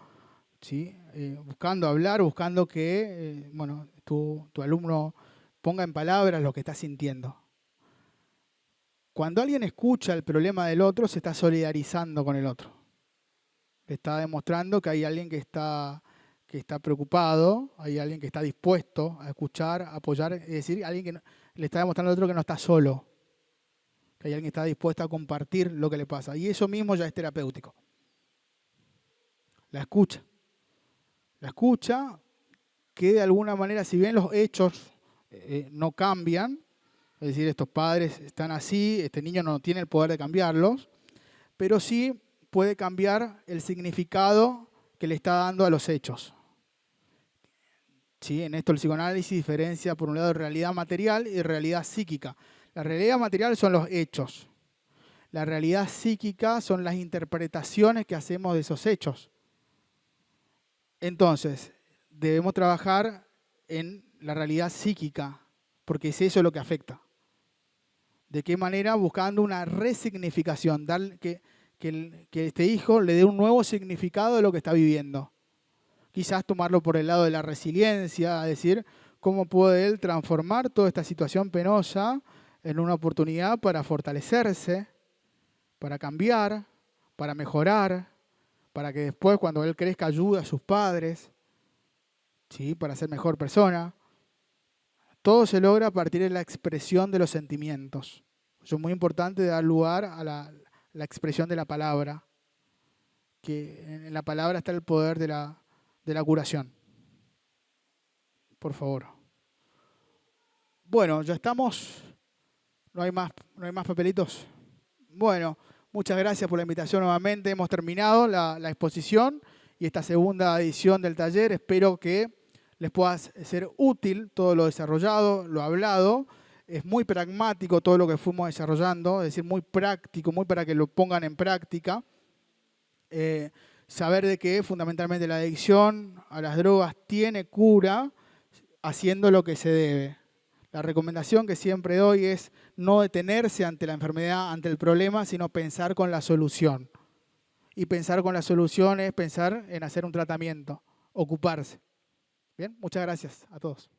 ¿sí? Buscando hablar, buscando que bueno, tu alumno ponga en palabras lo que está sintiendo. Cuando alguien escucha el problema del otro, se está solidarizando con el otro. Le está demostrando que hay alguien que está preocupado, hay alguien que está dispuesto a escuchar, a apoyar, es decir, alguien que le está demostrando al otro que no está solo, que hay alguien que está dispuesto a compartir lo que le pasa. Y eso mismo ya es terapéutico. La escucha. La escucha que de alguna manera, si bien los hechos no cambian, es decir, estos padres están así, este niño no tiene el poder de cambiarlos, pero sí puede cambiar el significado que le está dando a los hechos. ¿Sí? En esto el psicoanálisis diferencia por un lado realidad material y realidad psíquica. La realidad material son los hechos. La realidad psíquica son las interpretaciones que hacemos de esos hechos. Entonces, debemos trabajar en la realidad psíquica, porque es eso lo que afecta. ¿De qué manera? Buscando una resignificación, dar que este hijo le dé un nuevo significado de lo que está viviendo. Quizás tomarlo por el lado de la resiliencia, es decir, cómo puede él transformar toda esta situación penosa en una oportunidad para fortalecerse, para cambiar, para mejorar, para que después cuando él crezca ayude a sus padres, ¿sí? Para ser mejor persona. Todo se logra a partir de la expresión de los sentimientos. Eso es muy importante, dar lugar a la expresión de la palabra. Que en la palabra está el poder de la curación. Por favor. Bueno, ya estamos. ¿No hay más papelitos? Bueno, muchas gracias por la invitación nuevamente. Hemos terminado la exposición y esta segunda edición del taller. Espero que les pueda ser útil todo lo desarrollado, lo hablado. Es muy pragmático todo lo que fuimos desarrollando, es decir, muy práctico, muy para que lo pongan en práctica. Saber de que fundamentalmente la adicción a las drogas tiene cura haciendo lo que se debe. La recomendación que siempre doy es no detenerse ante la enfermedad, ante el problema, sino pensar con la solución. Y pensar con la solución es pensar en hacer un tratamiento, ocuparse. Bien, muchas gracias a todos.